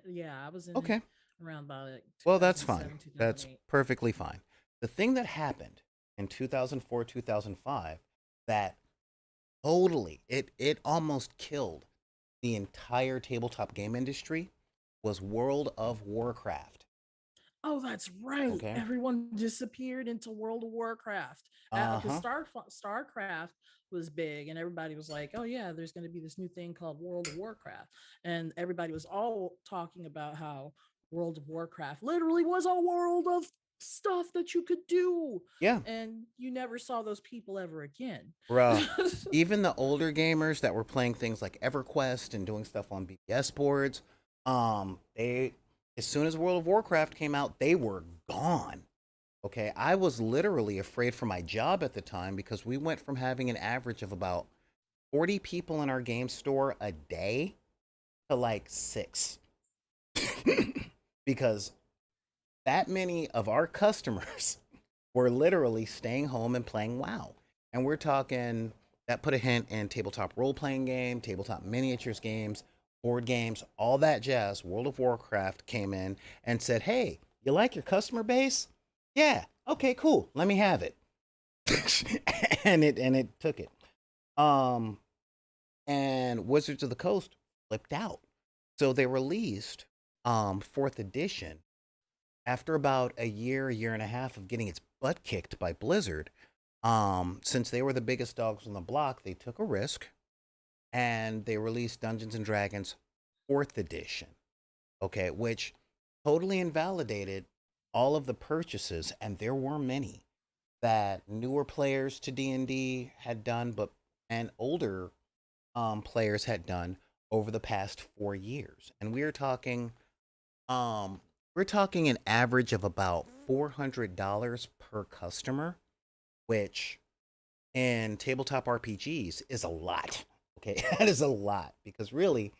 yeah, I was in Okay, around about like well, that's fine. 2007, That's 2008. perfectly fine. The thing that happened in 2004, 2005, that totally, it almost killed the entire tabletop game industry was World of Warcraft. Oh, that's right. Okay. Everyone disappeared into World of Warcraft Uh because huh. StarCraft was big, and everybody was like, "Oh yeah, there's going to be this new thing called World of Warcraft," and everybody was all talking about how World of Warcraft literally was a world of stuff that you could do, Yeah, and you never saw those people ever again. bruh. Even the older gamers that were playing things like EverQuest and doing stuff on BBS boards, they as soon as World of Warcraft came out, they were gone. Okay, I was literally afraid for my job at the time because we went from having an average of about 40 people in our game store a day to like 6. Because that many of our customers were literally staying home and playing WoW. And we're talking that put a hint in tabletop role playing game, tabletop miniatures games, board games, all that jazz. World of Warcraft came in and said, "Hey, you like your customer base? Yeah, okay, cool. Let me have it." And it took it. Um and Wizards of the Coast flipped out. So they released fourth edition after about a year and a half of getting its butt kicked by Blizzard. Since they were the biggest dogs on the block, they took a risk and they released Dungeons and Dragons fourth edition. Okay, which totally invalidated all of the purchases, and there were many that newer players to D&D had done, but and older players had done over the past 4 years. And um, we're talking an average of about $400 per customer, which in tabletop RPGs is a lot. Okay, that is a lot because really,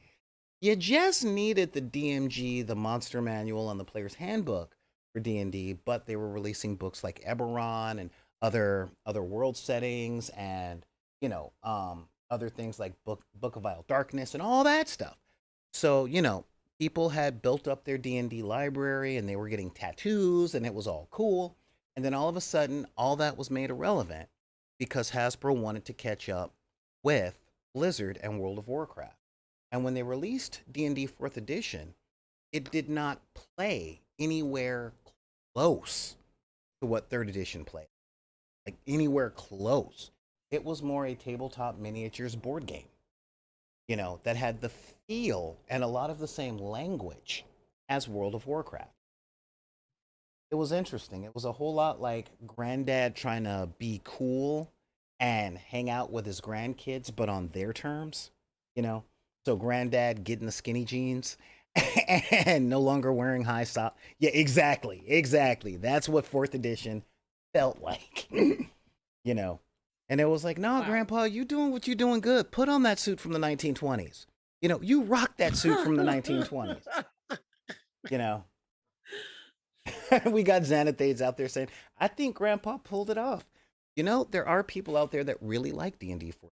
you just needed the DMG, the Monster Manual, and the Player's Handbook for D&D, but they were releasing books like Eberron and other world settings, and other things like Book of Vile Darkness and all that stuff. So people had built up their D&D library and they were getting tattoos and it was all cool. And then all of a sudden, all that was made irrelevant because Hasbro wanted to catch up with Blizzard and World of Warcraft. And when they released D&D 4th edition, it did not play anywhere close to what 3rd edition played. Like anywhere close. It was more a tabletop miniatures board game, that had the feel and a lot of the same language as World of Warcraft. It was interesting. It was a whole lot like Granddad trying to be cool and hang out with his grandkids, but on their terms, you know? So Granddad getting the skinny jeans and no longer wearing high socks. Yeah, exactly. Exactly. That's what fourth edition felt like, you know? And it was like, no, Wow. Grandpa, you doing what you doing good. Put on that suit from the 1920s. You rock that suit from the 1920s, you know? We got Xanathades out there saying, I think Grandpa pulled it off. There are people out there that really like D&D 4th.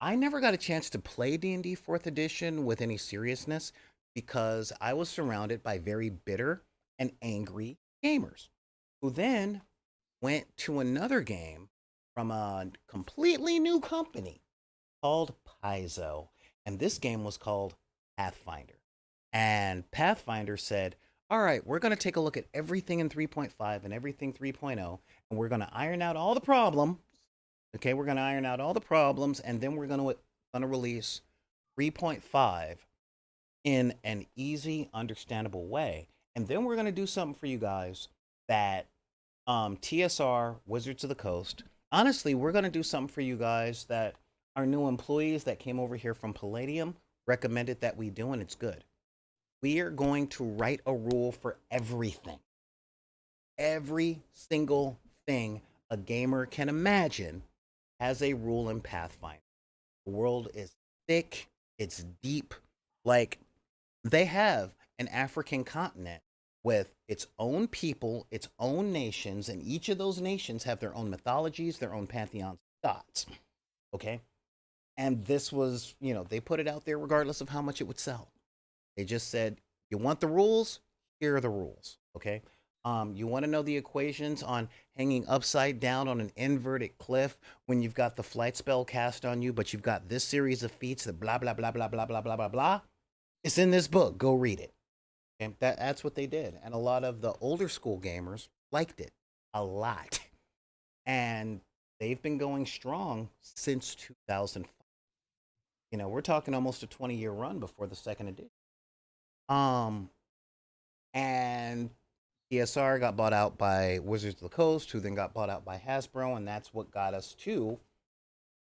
I never got a chance to play D&D 4th edition with any seriousness because I was surrounded by very bitter and angry gamers who then went to another game from a completely new company called Paizo. And this game was called Pathfinder. And Pathfinder said, all right, we're going to take a look at everything in 3.5 and everything 3.0, and we're going to iron out all the problems. Okay, we're going to iron out all the problems, and then we're going to release 3.5 in an easy, understandable way. And then we're going to do something for you guys that TSR, Wizards of the Coast, honestly, we're going to do something for you guys that our new employees that came over here from Palladium recommended that we do, and it's good. We are going to write a rule for everything. Every single thing a gamer can imagine has a rule in Pathfinder. The world is thick, it's deep. Like, they have an African continent with its own people, its own nations, and each of those nations have their own mythologies, their own pantheons of gods. Okay? And this was, they put it out there regardless of how much it would sell. They just said, you want the rules? Here are the rules. Okay? You want to know the equations on hanging upside down on an inverted cliff when you've got the flight spell cast on you, but you've got this series of feats that blah, blah, blah, blah, blah, blah, blah, blah, blah. It's in this book. Go read it. And that's what they did. And a lot of the older school gamers liked it a lot. And they've been going strong since 2005. We're talking almost a 20-year run before the second edition. Um, and TSR got bought out by Wizards of the Coast, who then got bought out by Hasbro, and that's what got us to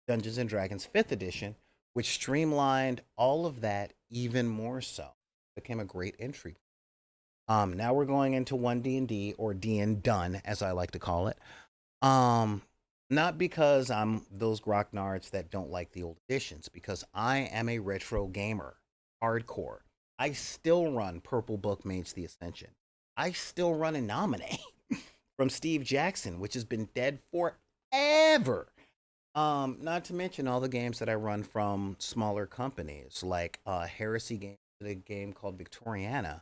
Dungeons and Dragons 5th edition, which streamlined all of that even more so. It became a great entry. Now we're going into 1D&D, or DN done, as I like to call it. Not because I'm those grognards that don't like the old editions, because I am a retro gamer, hardcore. I still run Purple Book Mage the Ascension. I still run a nominee from Steve Jackson, which has been dead forever. Not to mention all the games that I run from smaller companies, like Heresy game, a game called Victoriana.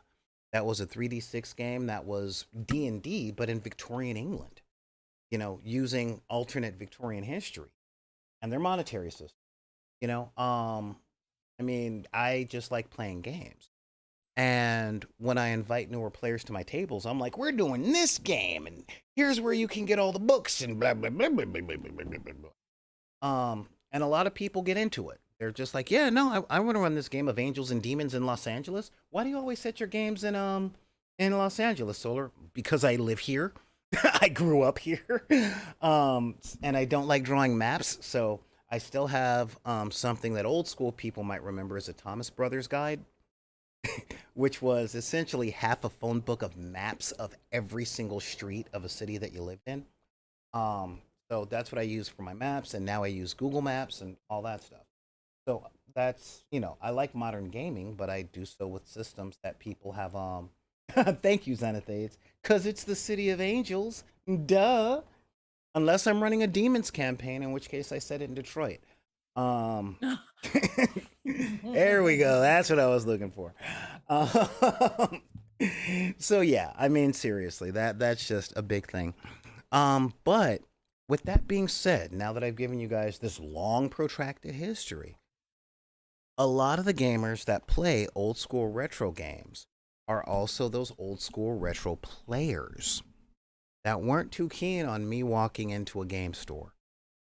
That was a 3D6 game that was D&D, but in Victorian England, using alternate Victorian history and their monetary system. You know, I mean, I just like playing games. And when I invite newer players to my tables, I'm like, we're doing this game, and here's where you can get all the books, and blah, blah, blah, blah, blah, blah, blah, blah, blah, and a lot of people get into it. They're just like, yeah, no, I want to run this game of Angels and Demons in Los Angeles. Why do you always set your games in Los Angeles, Solar? Because I live here. I grew up here, and I don't like drawing maps, so I still have something that old school people might remember as a Thomas Brothers guide, which was essentially half a phone book of maps of every single street of a city that you lived in. Um, so that's what I use for my maps, and now I use Google Maps and all that stuff. So that's, I like modern gaming, but I do so with systems that people have. Thank you, Xanathades, because it's the City of Angels. Duh. Unless I'm running a Demons campaign, in which case I set it in Detroit. Um, there we go. That's what I was looking for. Um, so yeah, I mean seriously, that's just a big thing. But with that being said, now that I've given you guys this long protracted history, a lot of the gamers that play old school retro games are also those old school retro players that weren't too keen on me walking into a game store,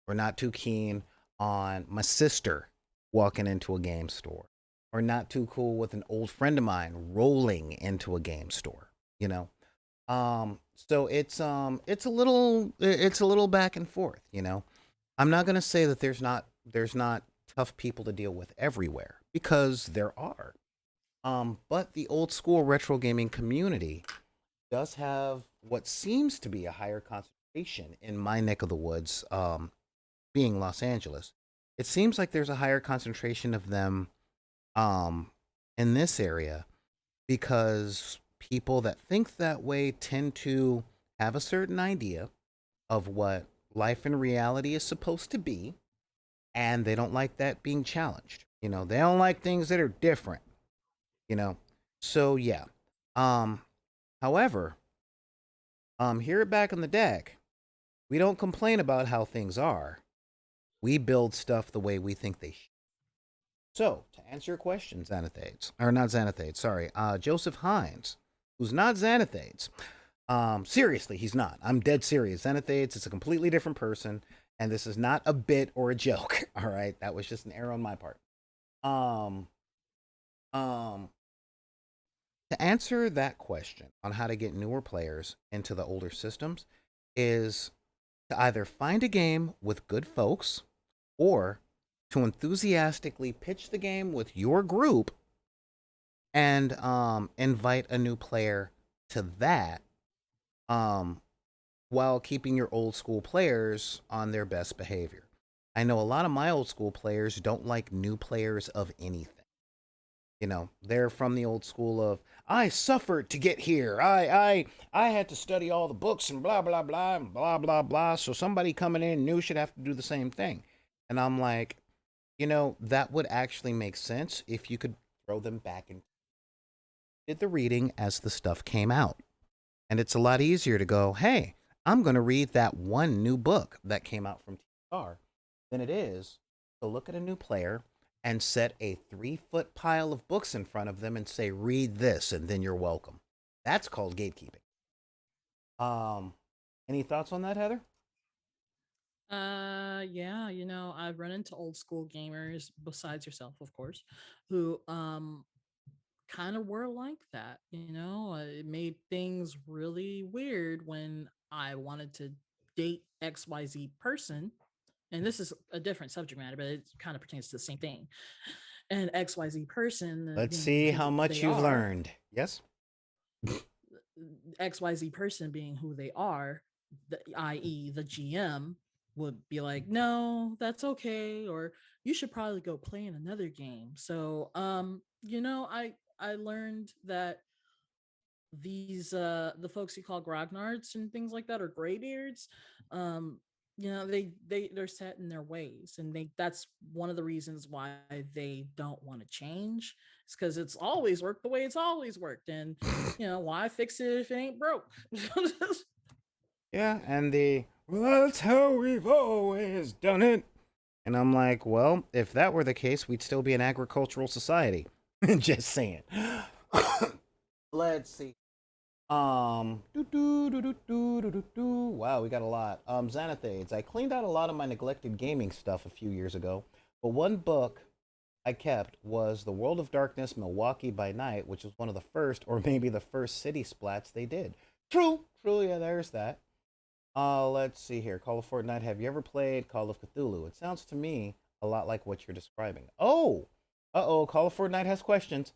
or not too keen on my sister walking into a game store, or not too cool with an old friend of mine rolling into a game store, you know. So it's a little back and forth, you know. I'm not going to say that there's not tough people to deal with everywhere, because there are. But the old school retro gaming community does have what seems to be a higher concentration in my neck of the woods, being Los Angeles. It seems like there's a higher concentration of them um, in this area, because people that think that way tend to have a certain idea of what life in reality is supposed to be, and they don't like that being challenged. They don't like things that are different, you know. So yeah. Um, However, here at Back on the Deck, we don't complain about how things are. We build stuff the way we think they should. So, to answer your question, Xanathades, or not Xanathades, sorry, Joseph Hines, who's not Xanathades. Seriously, he's not. I'm dead serious. Xanathades is a completely different person, and this is not a bit or a joke. All right, that was just an error on my part. Um, um, to answer that question on how to get newer players into the older systems is to either find a game with good folks, or to enthusiastically pitch the game with your group, and invite a new player to that, um, while keeping your old school players on their best behavior. I know a lot of my old school players don't like new players of anything. They're from the old school of, I suffered to get here. I had to study all the books and blah blah blah and blah blah blah. So somebody coming in new should have to do the same thing. And I'm like, that would actually make sense if you could throw them back and did the reading as the stuff came out. And it's a lot easier to go, hey, I'm going to read that one new book that came out from TR, than it is to look at a new player and set a 3 foot pile of books in front of them and say, read this, and then you're welcome. That's called gatekeeping. Um, any thoughts on that, Heather? Yeah, I've run into old school gamers besides yourself, of course, who kind of were like that, It made things really weird when I wanted to date XYZ person. And this is a different subject matter, but it kind of pertains to the same thing. And XYZ person Let's being see who how much they you've are, learned. Yes? XYZ person being who they are, i.e., the GM, would be like, no, that's okay, or you should probably go play in another game. So, I learned that these the folks you call grognards and things like that, or graybeards, um they're set in their ways, and that's one of the reasons why they don't want to change. It's because it's always worked the way it's always worked, and why fix it if it ain't broke? Yeah, and well, that's how we've always done it. And I'm like, well, if that were the case, we'd still be an agricultural society. Just saying. Let's see. Wow, we got a lot. Xanathades. I cleaned out a lot of my neglected gaming stuff a few years ago, but one book I kept was The World of Darkness, Milwaukee by Night, which was one of the first, or maybe the first city splats they did. True, true, yeah, there's that. Let's see here. Call of Fortnite. Have you ever played Call of Cthulhu? It sounds to me a lot like what you're describing. Oh, uh-oh, Call of Fortnite has questions.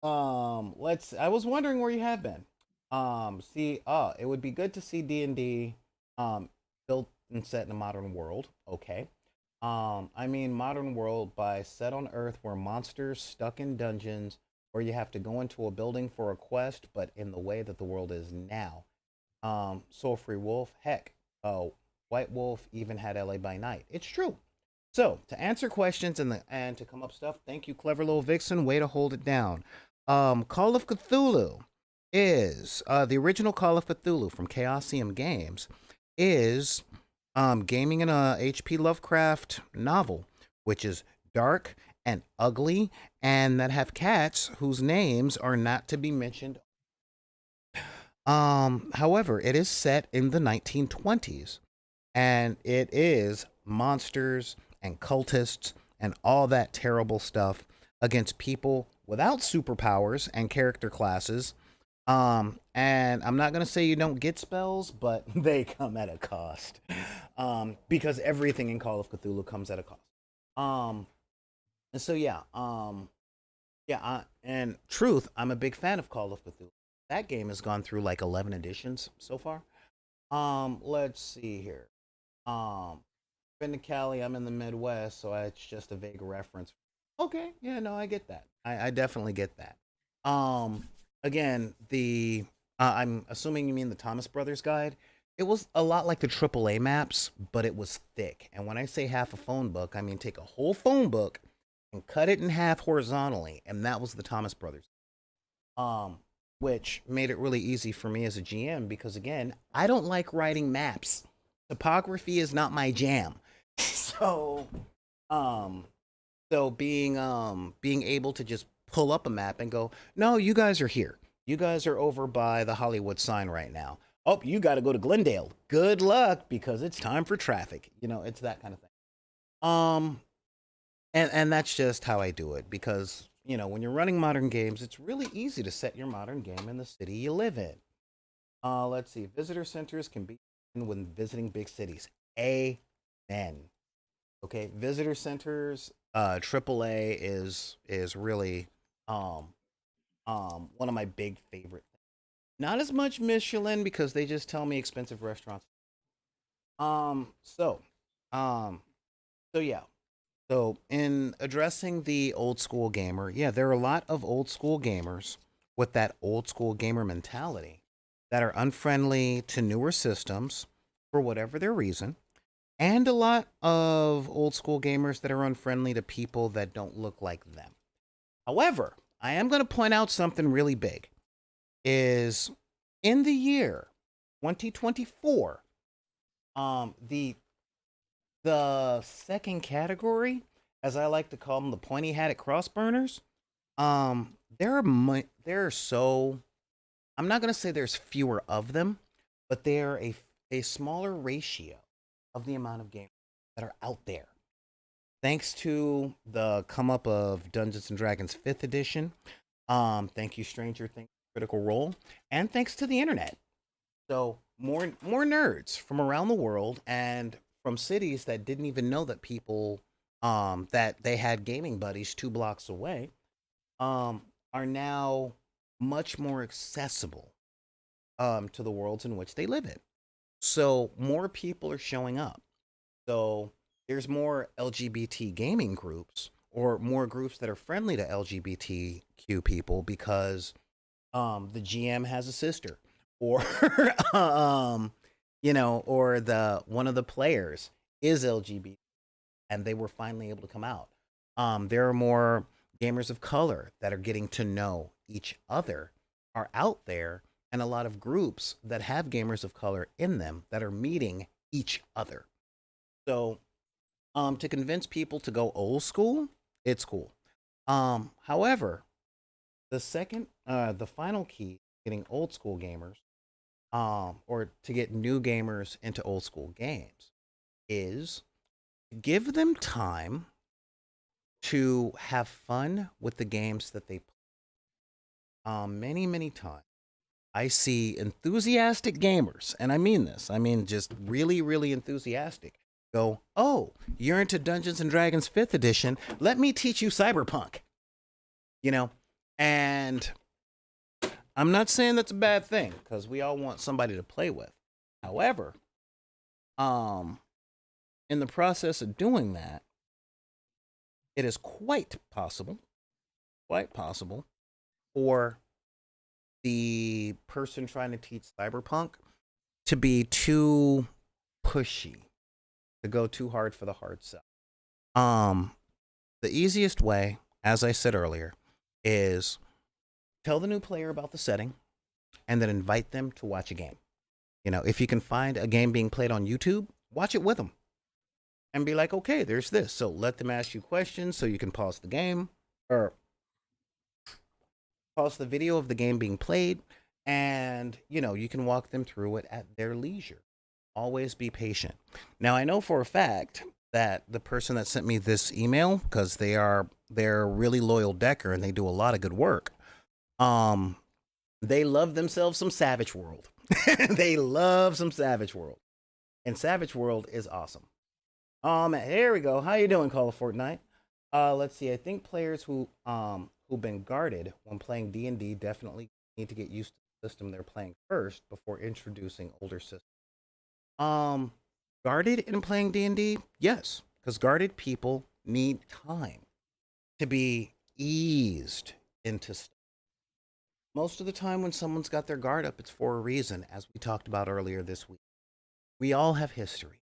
I was wondering where you have been. It would be good to see D&D built and set in a modern world. Okay. I mean modern world by set on Earth where monsters stuck in dungeons or you have to go into a building for a quest, but in the way that the world is now. Soul Free Wolf, heck, White Wolf even had LA by Night. It's true. So to answer questions and to come up stuff, thank you, clever little vixen. Way to hold it down. Call of Cthulhu is the original Call of Cthulhu from Chaosium Games is gaming in a H.P. Lovecraft novel, which is dark and ugly, and that have cats whose names are not to be mentioned. However, it is set in the 1920s, and it is monsters and cultists and all that terrible stuff against people without superpowers and character classes. And I'm not gonna say you don't get spells, but they come at a cost. Because everything in Call of Cthulhu comes at a cost. Um, and so yeah, and truth, I'm a big fan of Call of Cthulhu. That game has gone through like 11 editions so far. Let's see here. Um, been to Cali. I'm in the Midwest, so it's just a vague reference. Okay, yeah, no, I get that. I definitely get that. Um, Again, I'm assuming you mean the Thomas Brothers Guide. It was a lot like the AAA maps, but it was thick. And when I say half a phone book, I mean take a whole phone book and cut it in half horizontally, and that was the Thomas Brothers. Um, which made it really easy for me as a GM because again, I don't like writing maps. Topography is not my jam. So, um, being able to just pull up a map and go, no, you guys are here. You guys are over by the Hollywood sign right now. Oh, you got to go to Glendale. Good luck because it's time for traffic. You know, it's that kind of thing. Um, and that's just how I do it because when you're running modern games, it's really easy to set your modern game in the city you live in. Let's see. Visitor centers can be when visiting big cities. Amen. Okay, visitor centers, AAA is really um one of my big favorite things. Not as much Michelin because they just tell me expensive restaurants. Um, so, um, so yeah. So in addressing the old school gamer, yeah, there are a lot of old school gamers with that old school gamer mentality that are unfriendly to newer systems for whatever their reason and a lot of old school gamers that are unfriendly to people that don't look like them. However, I am going to point out something really big is in the year 2024, the second category, as I like to call them, the pointy hatted crossburners, there are so I'm not going to say there's fewer of them, but they are a smaller ratio of the amount of gamers that are out there. Thanks to the come up of Dungeons and Dragons 5th edition, thank you Stranger Things Critical Role, and thanks to the internet. So more nerds from around the world and from cities that didn't even know that people that they had gaming buddies 2 blocks away um are now much more accessible to the worlds in which they live in. So more people are showing up. So there's more LGBT gaming groups or more groups that are friendly to LGBTQ people because the GM has a sister or or the one of the players is LGBT and they were finally able to come out. There are more gamers of color that are getting to know each other are out there and a lot of groups that have gamers of color in them that are meeting each other. So To convince people to go old school, it's cool. However, the final key getting old school gamers, or to get new gamers into old school games is give them time to have fun with the games that they play. Many times I see enthusiastic gamers, and I mean this, I mean just really, really enthusiastic, go, oh, you're into Dungeons and Dragons 5th edition. Let me teach you Cyberpunk, you know? And I'm not saying that's a bad thing because we all want somebody to play with. However, um, in the process of doing that, it is quite possible for the person trying to teach Cyberpunk to be too pushy, to go too hard for the hard sell. Um, the easiest way, as I said earlier, is tell the new player about the setting and then invite them to watch a game. You know, if you can find a game being played on YouTube, watch it with them and be like, okay, there's this. So let them ask you questions so you can pause the game or pause the video of the game being played, and you can walk them through it at their leisure. Always be patient. Now I know for a fact that the person that sent me this email, because they're a really loyal decker and they do a lot of good work, um they love themselves some Savage World. They love some Savage World, and Savage World is awesome. Here we go. How you doing, Call of Fortnite? Let's see. I think players who've been guarded when playing D&D definitely need to get used to the system they're playing first before introducing older systems. Um, Guarded in playing D&D, yes, because guarded people need time to be eased into stuff. Most of the time, when someone's got their guard up, it's for a reason, as we talked about earlier this week. We all have history,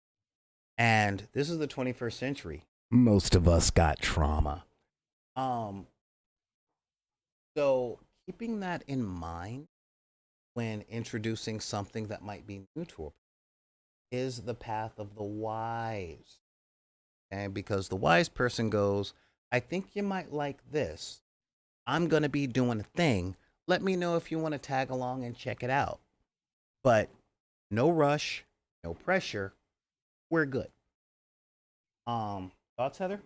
and this is the 21st century. Most of us got trauma. Um, so keeping that in mind when introducing something that might be new to a is the path of the wise. And because the wise person goes, I think you might like this. I'm going to be doing a thing. Let me know if you want to tag along and check it out. But no rush, no pressure. We're good. Thoughts, Heather?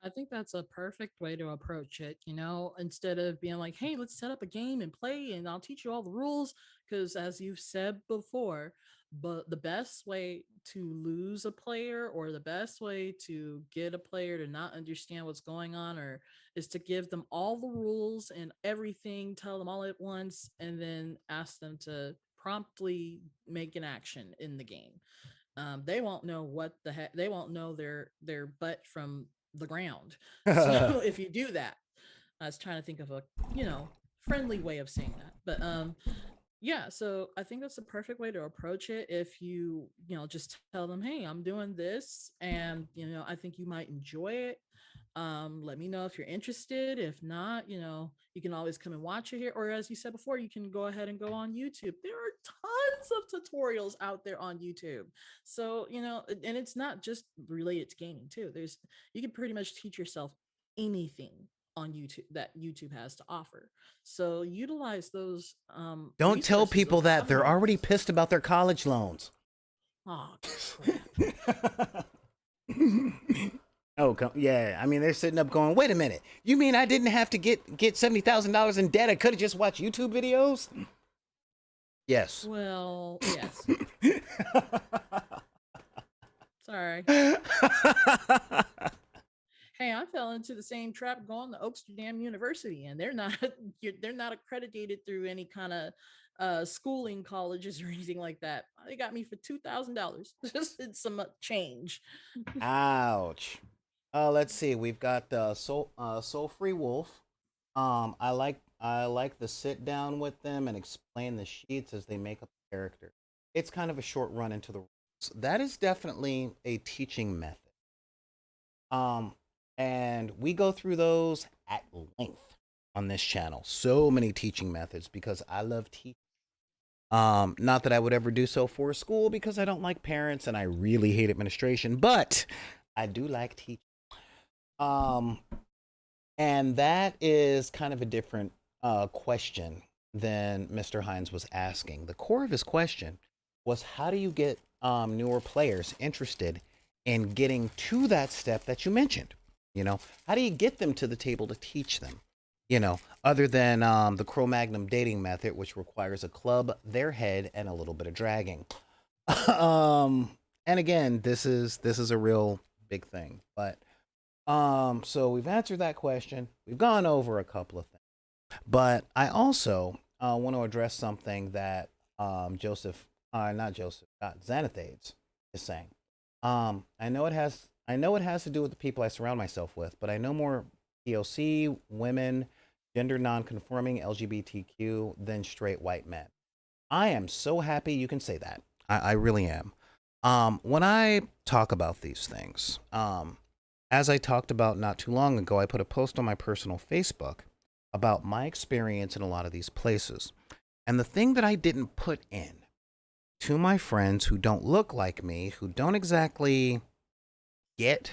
I think that's a perfect way to approach it, instead of being like, hey, let's set up a game and play and I'll teach you all the rules. Because as you've said before, but the best way to lose a player or the best way to get a player to not understand what's going on or is to give them all the rules and everything, tell them all at once, and then ask them to promptly make an action in the game. They won't know what the heck, they won't know their butt from the ground. So if you do that, I was trying to think of a friendly way of saying that, but yeah, so I think that's the perfect way to approach it. If just tell them, hey, I'm doing this and I think you might enjoy it. Let me know if you're interested. If not, you can always come and watch it here, or as you said before, you can go ahead and go on YouTube. There are tons of tutorials out there on YouTube. So and it's not just related to gaming too. You can pretty much teach yourself anything on YouTube that YouTube has to offer. So utilize those Don't tell resources, people those that. They're already avenues. pissed about their college loans. Oh crap. Oh, yeah. I mean, they're sitting up going, wait a minute. You mean I didn't have to get $70,000 in debt? I could have just watched YouTube videos? Yes. Well, yes. Sorry. Hey, I fell into the same trap going to Oaksterdam University, and they're not they're not accredited through any kind of schooling colleges or anything like that. They got me for $2,000, just in some change. Ouch. Let's see. We've got Soul Free Wolf. I like the sit down with them and explain the sheets as they make up the character. It's kind of a short run into the rules. That is definitely a teaching method. Um, and we go through those at length on this channel. So many teaching methods because I love teaching. Not that I would ever do so for a school because I don't like parents and I really hate administration, but I do like teaching. Um, and that is kind of a different question than Mr. Hines was asking. The core of his question was, how do you get newer players interested in getting to that step that you mentioned? You know, how do you get them to the table to teach them? Other than the Cro-Magnon dating method, which requires a club, their head, and a little bit of dragging. um, and again, this is a real big thing. But so we've answered that question. We've gone over a couple of things, but I also want to address something that not Joseph, Xanathades is saying. I know it has to do with the people I surround myself with, but I know more POC, women, gender non-conforming, LGBTQ than straight white men. I am so happy you can say that. I really am. When I talk about these things, as I talked about not too long ago, I put a post on my personal Facebook about my experience in a lot of these places. And the thing that I didn't put in to my friends who don't look like me, who don't exactly get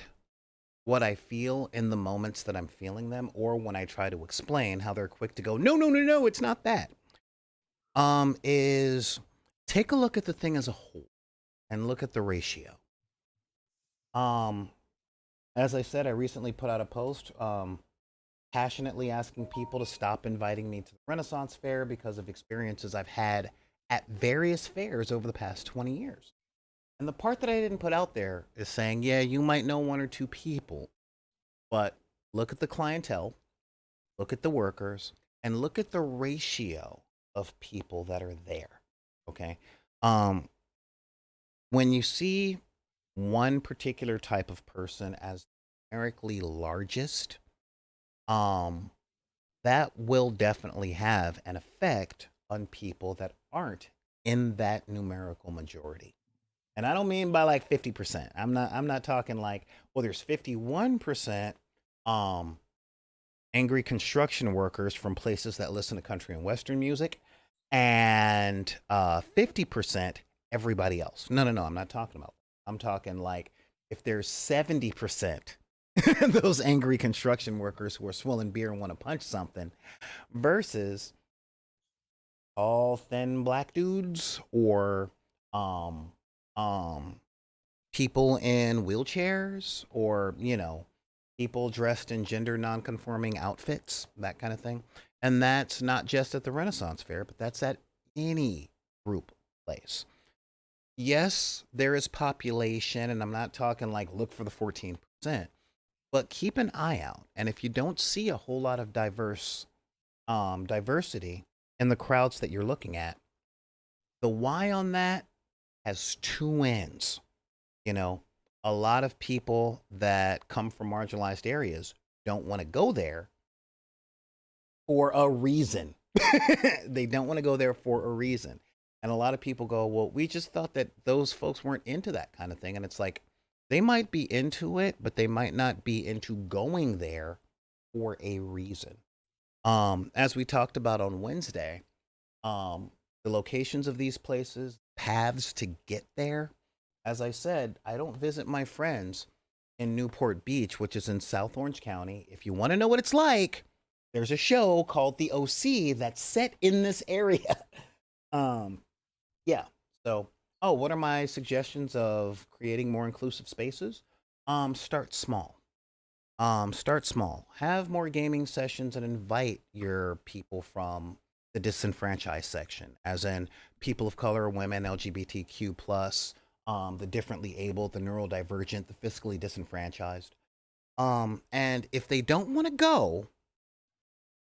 what I feel in the moments that I'm feeling them, or when I try to explain, how they're quick to go, no, no, no, no, it's not that. Is take a look at the thing as a whole and look at the ratio. Um, as I said, I recently put out a post passionately asking people to stop inviting me to the Renaissance Fair because of experiences I've had at various fairs over the past 20 years. And the part that I didn't put out there is saying, yeah, you might know one or two people, but look at the clientele, look at the workers, and look at the ratio of people that are there. Okay. Um, when you see one particular type of person as numerically largest, um, that will definitely have an effect on people that aren't in that numerical majority. And I don't mean by like 50%. I'm not talking like, well, there's 51% um angry construction workers from places that listen to country and western music, and 50% everybody else. No, no, no, I'm not talking about that. I'm talking like, if there's 70% those angry construction workers who are swilling beer and want to punch something, versus all thin black dudes, or um um people in wheelchairs, or people dressed in gender non-conforming outfits, that kind of thing. And that's not just at the Renaissance Fair, but that's at any group place. Yes, there is population, and I'm not talking like look for the 14%, but keep an eye out. And if you don't see a whole lot of diversity in the crowds that you're looking at, the why on that has two ends. You know, a lot of people that come from marginalized areas don't want to go there for a reason. They don't want to go there for a reason. And a lot of people go, well, we just thought that those folks weren't into that kind of thing. And it's like, they might be into it, but they might not be into going there for a reason. As we talked about on Wednesday, the locations of these places, paths to get there. As I said, I don't visit my friends in Newport Beach, which is in South Orange County. If you want to know what it's like, there's a show called The OC that's set in this area. um, yeah. So, oh, what are my suggestions of creating more inclusive spaces? Start small. Start small. Have more gaming sessions and invite your people from the disenfranchised section, as in people of color, women, LGBTQ plus, the differently abled, the neurodivergent, the fiscally disenfranchised. And if they don't want to go,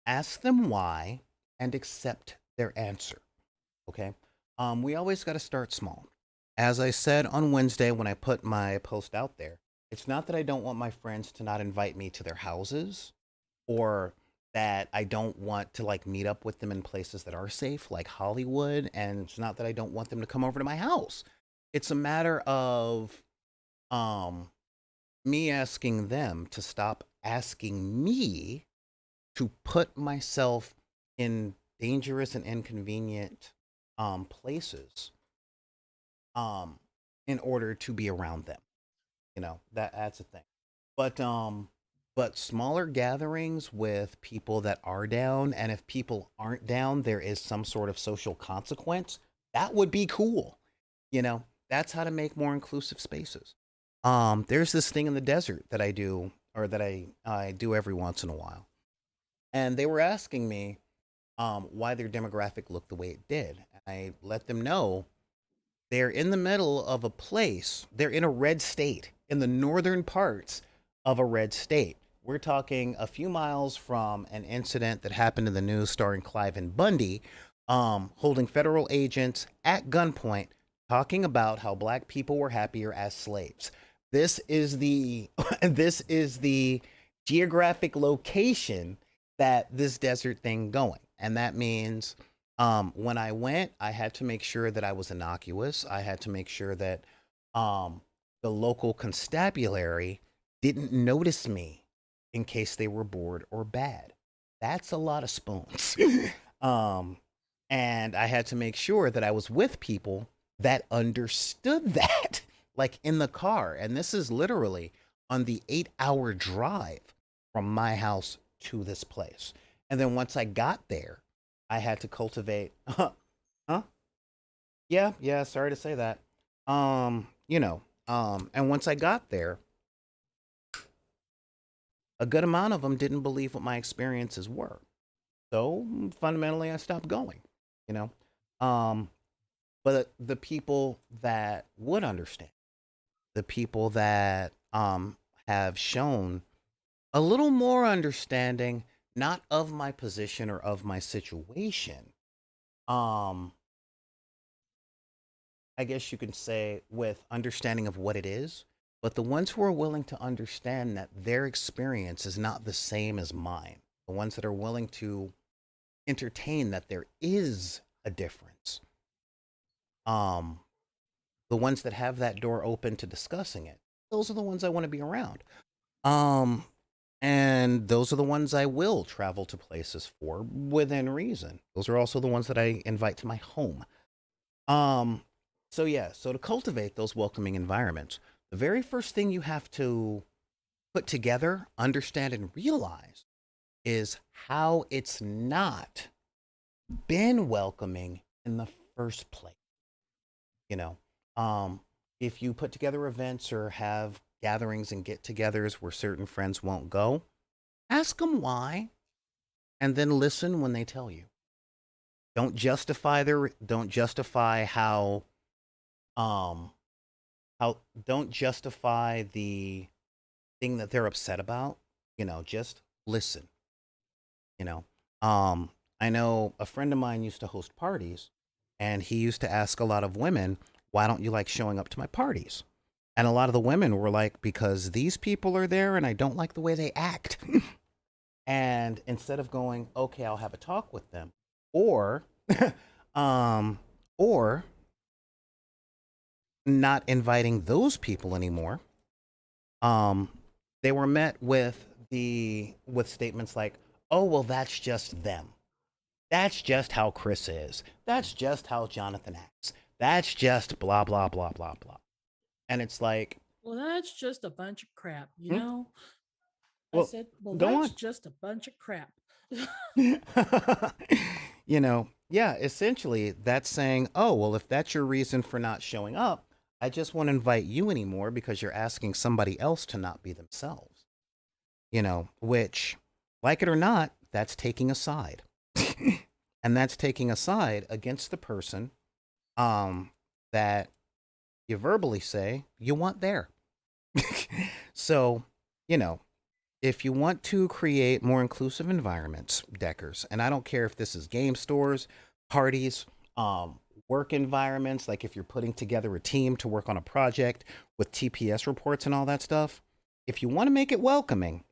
ask them why and accept their answer. Okay. We always got to start small. As I said on Wednesday when I put my post out there, it's not that I don't want my friends to not invite me to their houses, or that I don't want to like meet up with them in places that are safe, like Hollywood. And it's not that I don't want them to come over to my house. It's a matter of um, me asking them to stop asking me to put myself in dangerous and inconvenient places um, in order to be around them. That's a thing. But smaller gatherings with people that are down, and if people aren't down, there is some sort of social consequence. That would be cool. That's how to make more inclusive spaces. There's this thing in the desert that I do, or that I do every once in a while, and they were asking me why their demographic looked the way it did. I let them know they're in the middle of a place. They're in a red state, in the northern parts of a red state. We're talking a few miles from an incident that happened in the news starring Clive and Bundy, holding federal agents at gunpoint, talking about how black people were happier as slaves. This is the this is the geographic location that this desert thing going, and that means when I went, I had to make sure that I was innocuous. I had to make sure that um, the local constabulary didn't notice me in case they were bored or bad. That's a lot of spoons. um, and I had to make sure that I was with people that understood that, like in the car. And this is literally on the 8-hour drive from my house to this place. And then once I got there, I had to cultivate. Huh? Yeah, yeah. Sorry to say that. And once I got there, a good amount of them didn't believe what my experiences were. So fundamentally, I stopped going. You know, um, but the people that would understand, the people that have shown a little more understanding, not of my position or of my situation, um, I guess you can say, with understanding of what it is, but the ones who are willing to understand that their experience is not the same as mine, the ones that are willing to entertain that there is a difference, um, the ones that have that door open to discussing it, those are the ones I want to be around. Um, and those are the ones I will travel to places for within reason. Those are also the ones that I invite to my home. Um, so yeah, so to cultivate those welcoming environments, the very first thing you have to put together, understand, and realize is how it's not been welcoming in the first place. You know, um, if you put together events or have gatherings and get-togethers where certain friends won't go, ask them why, and then listen when they tell you. Don't justify um how don't justify the thing that they're upset about. Just listen. you know um I know a friend of mine used to host parties, and he used to ask a lot of women, why don't you like showing up to my parties? And a lot of the women were like, because these people are there and I don't like the way they act. And instead of going, okay, I'll have a talk with them, or um or not inviting those people anymore, um they were met with statements like, oh, well, that's just them. That's just how Chris is. That's just how Jonathan acts. That's just blah blah blah blah blah. And it's like, Well, that's just a bunch of crap, you hmm? know? I Well, said, well, go that's on. just a bunch of crap. Yeah, essentially that's saying, oh, well, if that's your reason for not showing up, I just won't invite you anymore because you're asking somebody else to not be themselves. Which, like it or not, that's taking a side. And that's taking a side against the person um that you verbally say you want there. So, you know, if you want to create more inclusive environments, Deckers, and I don't care if this is game stores, parties, work environments, like if you're putting together a team to work on a project with TPS reports and all that stuff, if you want to make it welcoming,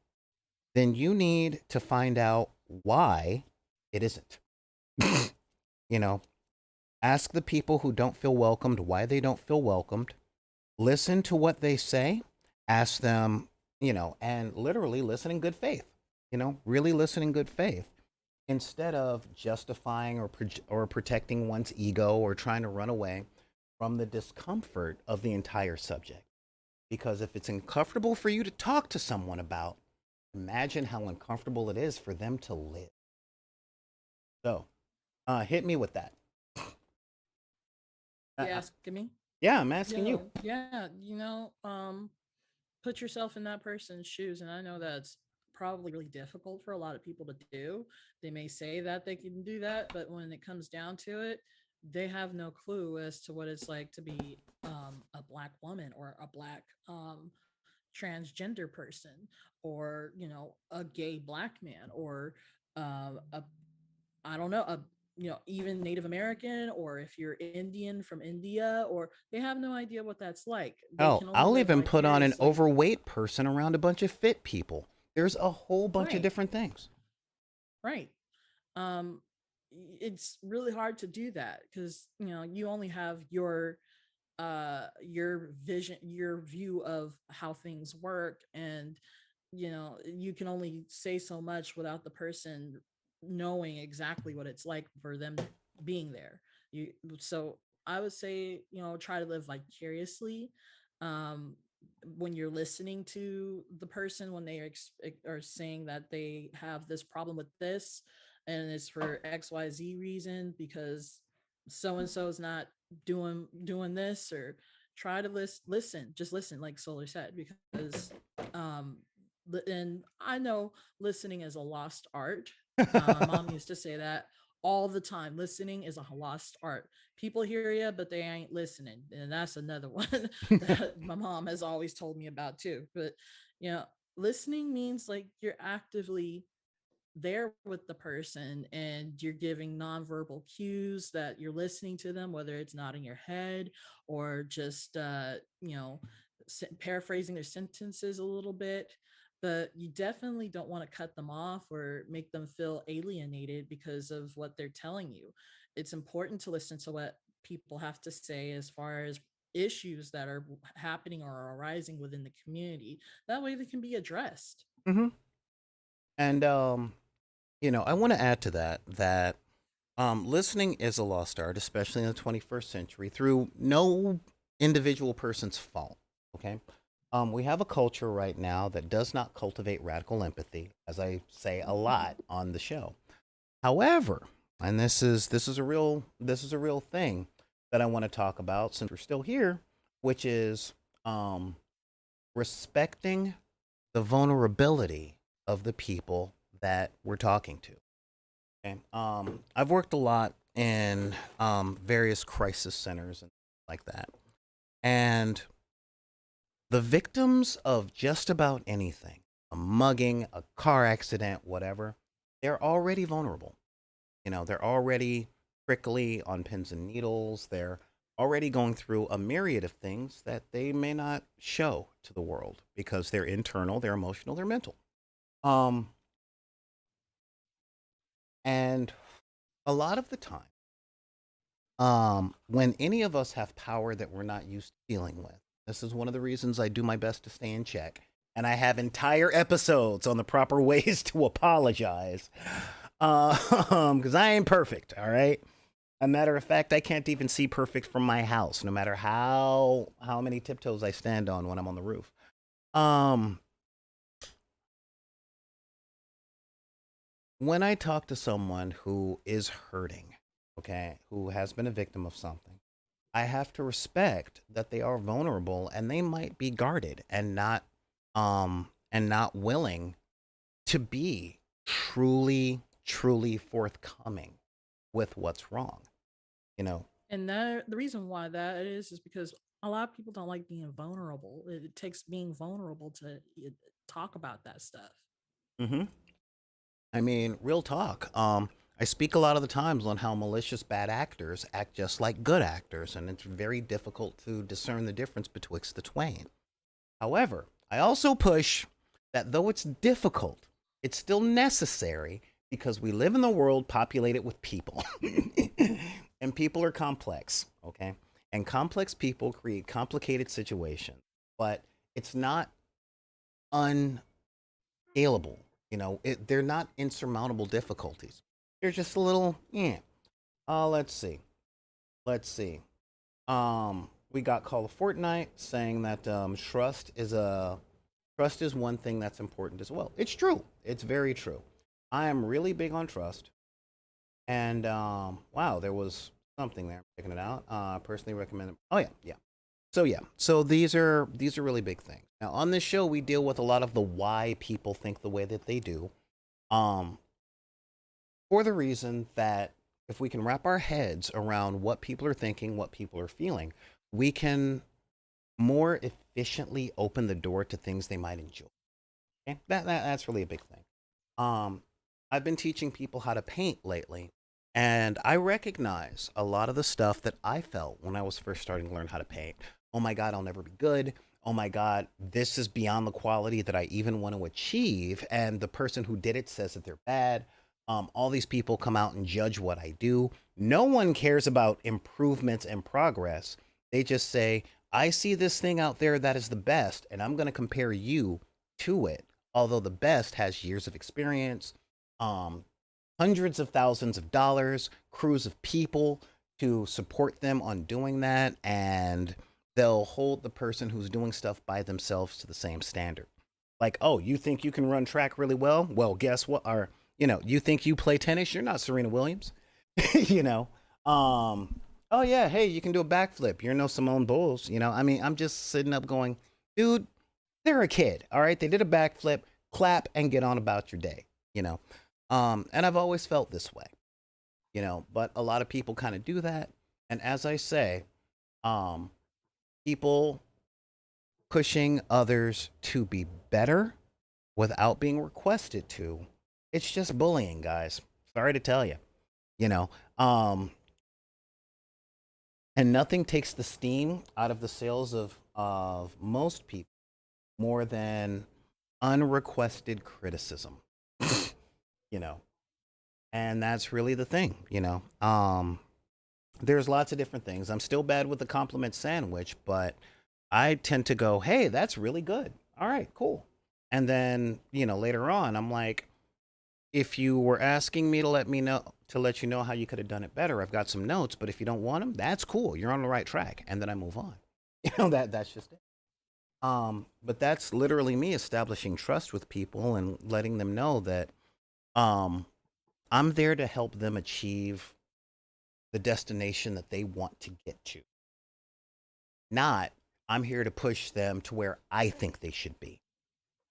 then you need to find out why it isn't. you know, Ask the people who don't feel welcomed why they don't feel welcomed. Listen to what they say. Ask them, and literally listen in good faith. Really listen in good faith. instead of justifying or protecting one's ego or trying to run away from the discomfort of the entire subject. Because if it's uncomfortable for you to talk to someone about, imagine how uncomfortable it is for them to live. So, hit me with that. Uh, You uh, asking me? yeah, I'm asking you. Yo, yeah, put yourself in that person's shoes, and I know that's probably really difficult for a lot of people to do. They may say that they can do that, but when it comes down to it, they have no clue as to what it's like to be a black woman or a black transgender person, or a gay black man, or a I don't know, a even Native American, or if you're Indian from India, or they have no idea what that's like. They Oh, can only I'll live even put on an vicariously. overweight person around a bunch of fit people. There's a whole bunch of Right, different things. right. Um, it's really hard to do that because you only have your vision, your view of how things work, and you can only say so much without the person knowing exactly what it's like for them being there. So I would say, try to live vicariously. um when you're listening to the person, when they are saying that they have this problem with this, and it's for XYZ reason, because so and so is not doing this, or try to listen, just listen, like Solar said, because um and I know listening is a lost art. Mom used to say that all the time. Listening is a lost art. People hear you, but they ain't listening, and that's another one that my mom has always told me about too. But you know, listening means like you're actively there with the person, and you're giving nonverbal cues that you're listening to them, whether it's nodding your head or just paraphrasing their sentences a little bit. But you definitely don't want to cut them off or make them feel alienated because of what they're telling you. It's important to listen to what people have to say as far as issues that are happening or arising within the community. That way they can be addressed. Hmm. And I want to add to that listening is a lost art, especially in the 21st century, through no individual person's fault. Okay. We have a culture right now that does not cultivate radical empathy, as I say a lot on the show. However, and this is a real thing that I want to talk about since we're still here, which is um, respecting the vulnerability of the people that we're talking to. Okay. I've worked a lot in various crisis centers and like that. And the victims of just about anything, a mugging, a car accident, whatever, they're already vulnerable. They're already prickly on pins and needles. They're already going through a myriad of things that they may not show to the world because they're internal, they're emotional, they're mental. Um, and a lot of the time, when any of us have power that we're not used to dealing with, this is one of the reasons I do my best to stay in check. And I have entire episodes on the proper ways to apologize. Because I ain't perfect, all right? A matter of fact, I can't even see perfect from my house, no matter how many tiptoes I stand on when I'm on the roof. Um, when I talk to someone who is hurting, okay, who has been a victim of something, I have to respect that they are vulnerable and they might be guarded and not willing to be truly forthcoming with what's wrong, you know. And the reason why that is because a lot of people don't like being vulnerable. It takes being vulnerable to talk about that stuff. Mhm. I mean, real talk. I speak a lot of the times on how malicious bad actors act just like good actors, and it's very difficult to discern the difference betwixt the twain. However, I also push that though it's difficult, it's still necessary because we live in the world populated with people. And people are complex, okay? And complex people create complicated situations, but it's not unscalable. They're not insurmountable difficulties. They're just a little, yeah. Let's see. Let's see. We got Call of Fortnite saying that trust is one thing that's important as well. It's true. It's very true. I am really big on trust. And wow, there was something there. I'm checking it out. Personally recommend it. Oh yeah, yeah. So yeah, so these are really big things. Now on this show, we deal with a lot of the why people think the way that they do. Um, for the reason that if we can wrap our heads around what people are thinking, what people are feeling, we can more efficiently open the door to things they might enjoy. Okay? That's really a big thing. Um, I've been teaching people how to paint lately, and I recognize a lot of the stuff that I felt when I was first starting to learn how to paint. Oh my God, I'll never be good. Oh my God, this is beyond the quality that I even want to achieve. And the person who did it says that they're bad. All these people come out and judge what I do. No one cares about improvements and progress. They just say, I see this thing out there that is the best, and I'm going to compare you to it. Although the best has years of experience, um, hundreds of thousands of dollars, crews of people to support them on doing that, and they'll hold the person who's doing stuff by themselves to the same standard. Like, oh, you think you can run track really well? Well, guess what? Or, you think you play tennis? You're not Serena Williams. you know, oh yeah, hey, you can do a backflip. You're no Simone Bowles. I mean, I'm just sitting up going, dude, they're a kid, all right? They did a backflip, clap, and get on about your day, you know? And I've always felt this way, but a lot of people kind of do that. And as I say, um, people pushing others to be better without being requested to, it's just bullying, guys. Sorry to tell you, you know? And nothing takes the steam out of the sales of most people more than unrequested criticism. you know and that's really the thing. There's lots of different things. I'm still bad with the compliment sandwich, but I tend to go, hey, that's really good, all right, cool. And then later on I'm like, if you were asking me to let you know how you could have done it better, I've got some notes, but if you don't want them, that's cool, you're on the right track, and then I move on. That's just it. But that's literally me establishing trust with people and letting them know that um I'm there to help them achieve the destination that they want to get to. Not, I'm here to push them to where I think they should be.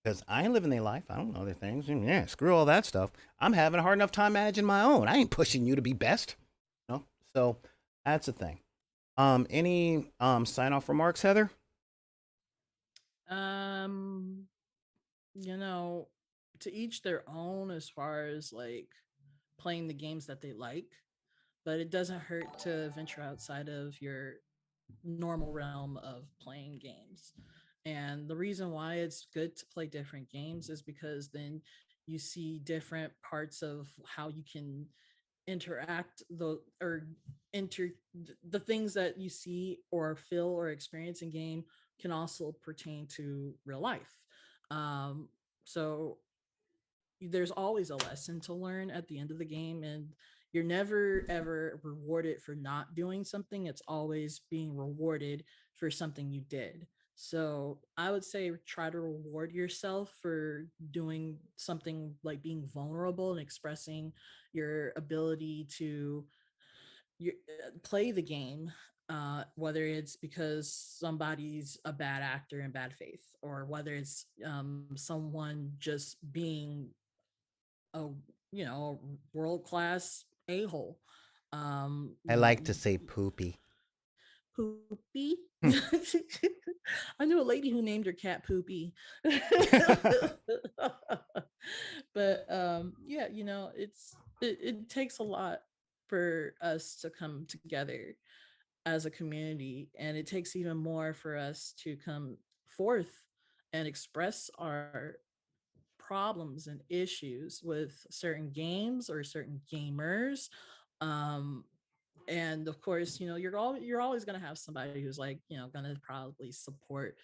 Because I ain't living their life. I don't know their things. And yeah, screw all that stuff. I'm having a hard enough time managing my own. I ain't pushing you to be best. No. So that's the thing. Any sign off remarks, Heather? Um, you know, to each their own as far as like playing the games that they like, but it doesn't hurt to venture outside of your normal realm of playing games. And the reason why it's good to play different games is because then you see different parts of how you can interact the or enter the things that you see or feel or experience in game can also pertain to real life. So there's always a lesson to learn at the end of the game, and you're never ever rewarded for not doing something. It's always being rewarded for something you did. So I would say try to reward yourself for doing something like being vulnerable and expressing your ability to play the game, whether it's because somebody's a bad actor in bad faith, or whether it's someone just being a world class a hole. I like to say poopy. Poopy. I knew a lady who named her cat Poopy. But yeah, it takes a lot for us to come together as a community, and it takes even more for us to come forth and express our problems and issues with certain games or certain gamers. um and of course, you're always going to have somebody who's like, going to probably support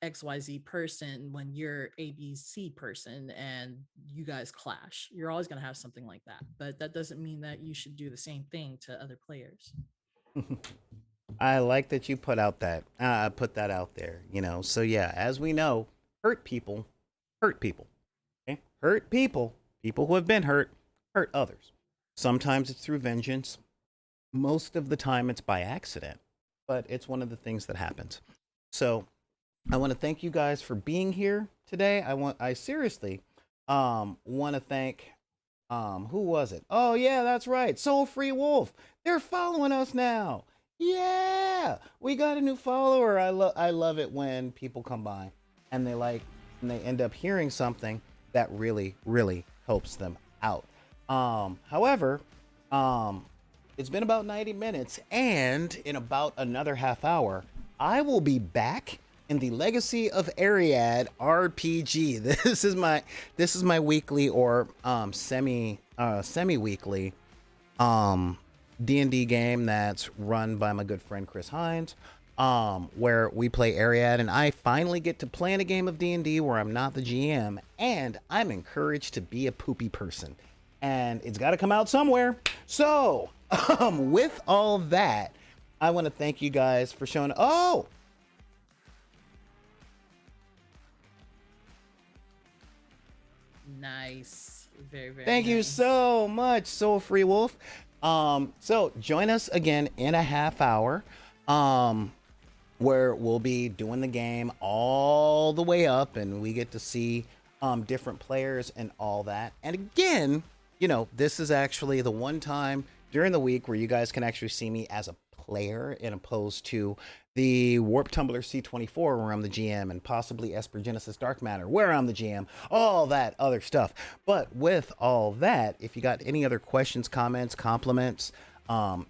XYZ person when you're ABC person and you guys clash. You're always going to have something like that. But that doesn't mean that you should do the same thing to other players. I like that you put that out there. So yeah, as we know, hurt people, hurt people. Okay, hurt people, people who have been hurt others. Sometimes it's through vengeance. Most of the time, it's by accident, but it's one of the things that happens. So I want to thank you guys for being here today. I seriously want to thank who was it? Oh yeah, that's right. Soul Free Wolf. They're following us now. Yeah. We got a new follower. I love it when people come by and they end up hearing something that really really helps them out. However, it's been about 90 minutes, and in about another half hour, I will be back in the Legacy of Ariad RPG. This is my weekly or semi weekly D&D game that's run by my good friend Chris Hines, where we play Ariad, and I finally get to play in a game of D&D where I'm not the GM, and I'm encouraged to be a poopy person, and it's got to come out somewhere. So with all that, I want to thank you guys for showing. Oh, Nice. Very, very thank you nice. so much, Soul Free Wolf. So join us again in a half hour, where we'll be doing the game all the way up, and we get to see different players and all that. And again, this is actually the one time during the week where you guys can actually see me as a player, in opposed to the Warp Tumbler C24 where I'm the GM, and possibly Esper Genesis Dark Matter where I'm the GM, all that other stuff. But with all that, if you got any other questions, comments, compliments,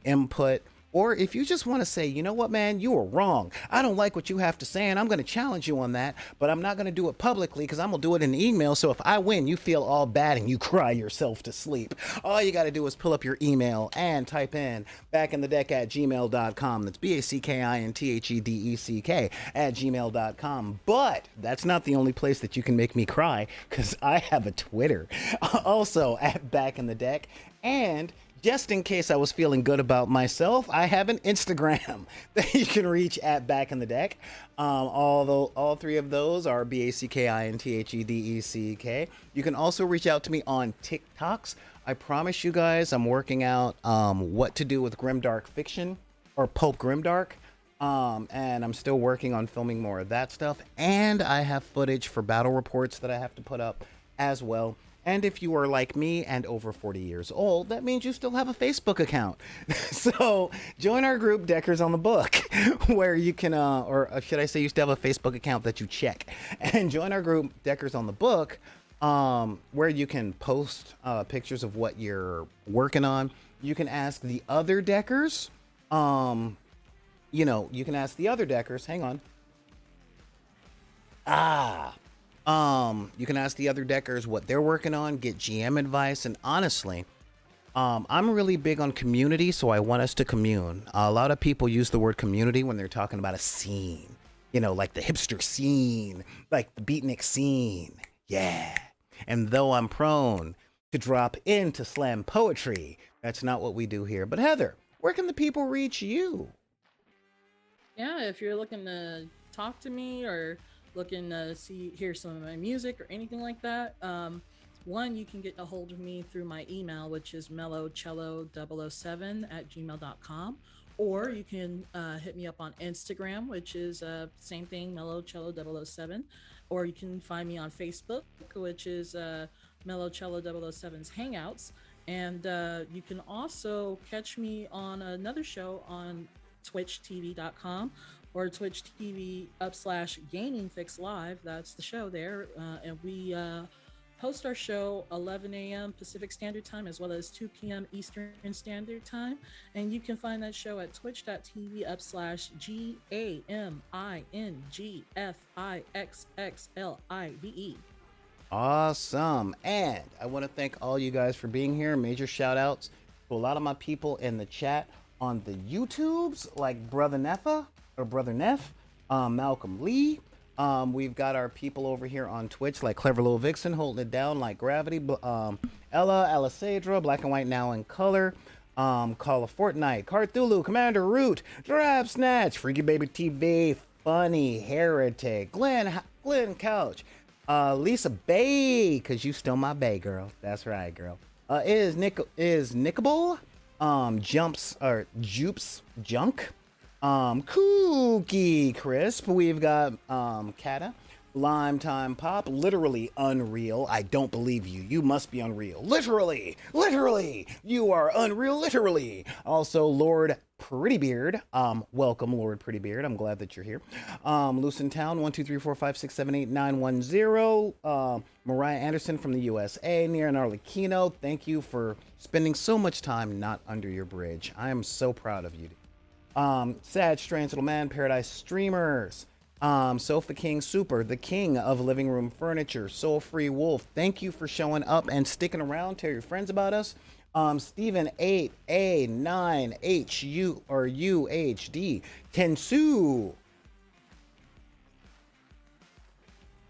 input, or if you just want to say, you know what, man, you were wrong. I don't like what you have to say, and I'm going to challenge you on that, but I'm not going to do it publicly because I'm going to do it in an email. So if I win, you feel all bad and you cry yourself to sleep. All you got to do is pull up your email and type in backinthedeck@gmail.com. That's BACKINTHEDECK at gmail.com. But that's not the only place that you can make me cry, because I have a Twitter also at Back in the Deck. And just in case I was feeling good about myself, I have an Instagram that you can reach at Back in the Deck. All three of those are BACKINTHEDECK. You can also reach out to me on TikToks. I promise you guys, I'm working out what to do with grimdark fiction, or pulp grimdark. And I'm still working on filming more of that stuff. And I have footage for battle reports that I have to put up as well. And if you are like me and over 40 years old, that means you still have a Facebook account. So join our group, Deckers on the Book, where you can, or should I say, you still have a Facebook account that you check. And join our group, Deckers on the Book, where you can post pictures of what you're working on. You can ask the other Deckers, you can ask the other Deckers, hang on. You can ask the other Deckers what they're working on, get GM advice, and honestly, I'm really big on community, so I want us to commune. A lot of people use the word community when they're talking about a scene, like the hipster scene, like the beatnik scene. Yeah. And though I'm prone to drop into slam poetry, that's not what we do here. But Heather, where can the people reach you? Yeah, if you're looking to talk to me or looking to hear some of my music or anything like that, one, you can get a hold of me through my email, which is mellowcello007 at gmail.com. Or you can hit me up on Instagram, which is same thing, mellowcello007. Or you can find me on Facebook, which is mellowcello007's Hangouts. And you can also catch me on another show on twitchtv.com or Twitch TV /Gaming Fix Live. That's the show there. And we post our show 11 a.m. Pacific Standard Time as well as 2 p.m. Eastern Standard Time. And you can find that show at twitch.tv /GAMINGFIXXLIVE. Awesome. And I want to thank all you guys for being here. Major shout outs to a lot of my people in the chat on the YouTubes, like Brother Neffa or Brother Neff, Malcolm Lee, We've got our people over here on Twitch, like Clever Little Vixen, holding it down like gravity. Ella, Alisadra, Black and White Now in Color. Call of Fortnite, Carthulu, Commander Root, Drab Snatch, Freaky Baby TV, Funny, Heretic, Glenn Couch, Lisa Bay, cause you still my Bay girl. That's right, girl. Is Nickable, Jumps or Jupes Junk, Kooky Crisp. We've got Kata, Lime Time Pop, literally unreal. I don't believe you. You must be unreal. Literally, you are unreal. Literally. Also, Lord Prettybeard. Welcome, Lord Prettybeard. I'm glad that you're here. Lucin Town 1 2 3 4 5 6 7 8 9 1 0. Mariah Anderson from the USA. Near and Arlequino. Thank you for spending so much time not under your bridge. I am so proud of you. Sad Strange Little Man, Paradise Streamers. Sofa King Super, the king of living room furniture, Soul Free Wolf. Thank you for showing up and sticking around. Tell your friends about us. Stephen 8A9HU or UHD Tensu.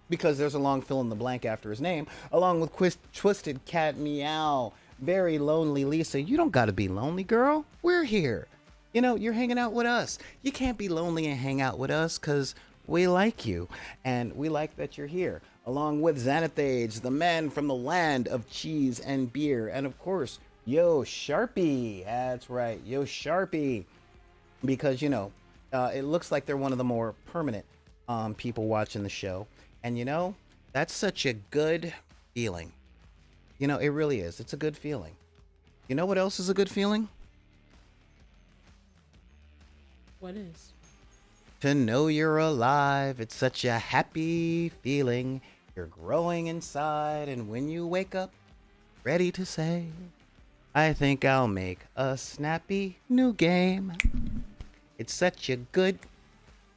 Because there's a long fill in the blank after his name, along with Twisted Cat Meow. Very lonely Lisa. You don't gotta be lonely, girl. We're here. You know, you're hanging out with us. You can't be lonely and hang out with us because we like you, and we like that you're here, along with Xanathage, the man from the land of cheese and beer, and of course, Yo Sharpie. That's right, Yo Sharpie, because, you know, it looks like they're one of the more permanent people watching the show, and, you know, that's such a good feeling. You know, it really is. It's a good feeling. You know what else is a good feeling? What is? To know you're alive, it's such a happy feeling. You're growing inside, and when you wake up, ready to say, I think I'll make a snappy new game. It's such a good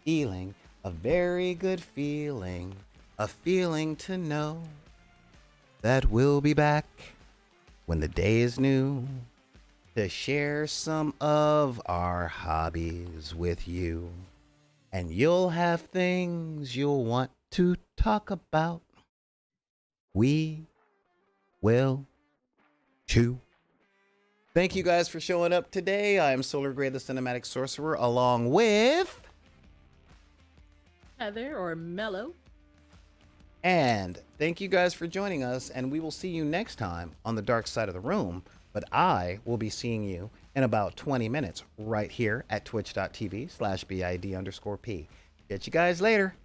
feeling, a very good feeling, a feeling to know that we'll be back when the day is new to share some of our hobbies with you. And you'll have things you'll want to talk about. We will too. Thank you guys for showing up today. I am Solar Gray, the Cinematic Sorcerer, along with Heather or Mellow. And thank you guys for joining us, and we will see you next time on the dark side of the room. But I will be seeing you in about 20 minutes right here at twitch.tv/BID_P. Get you guys later.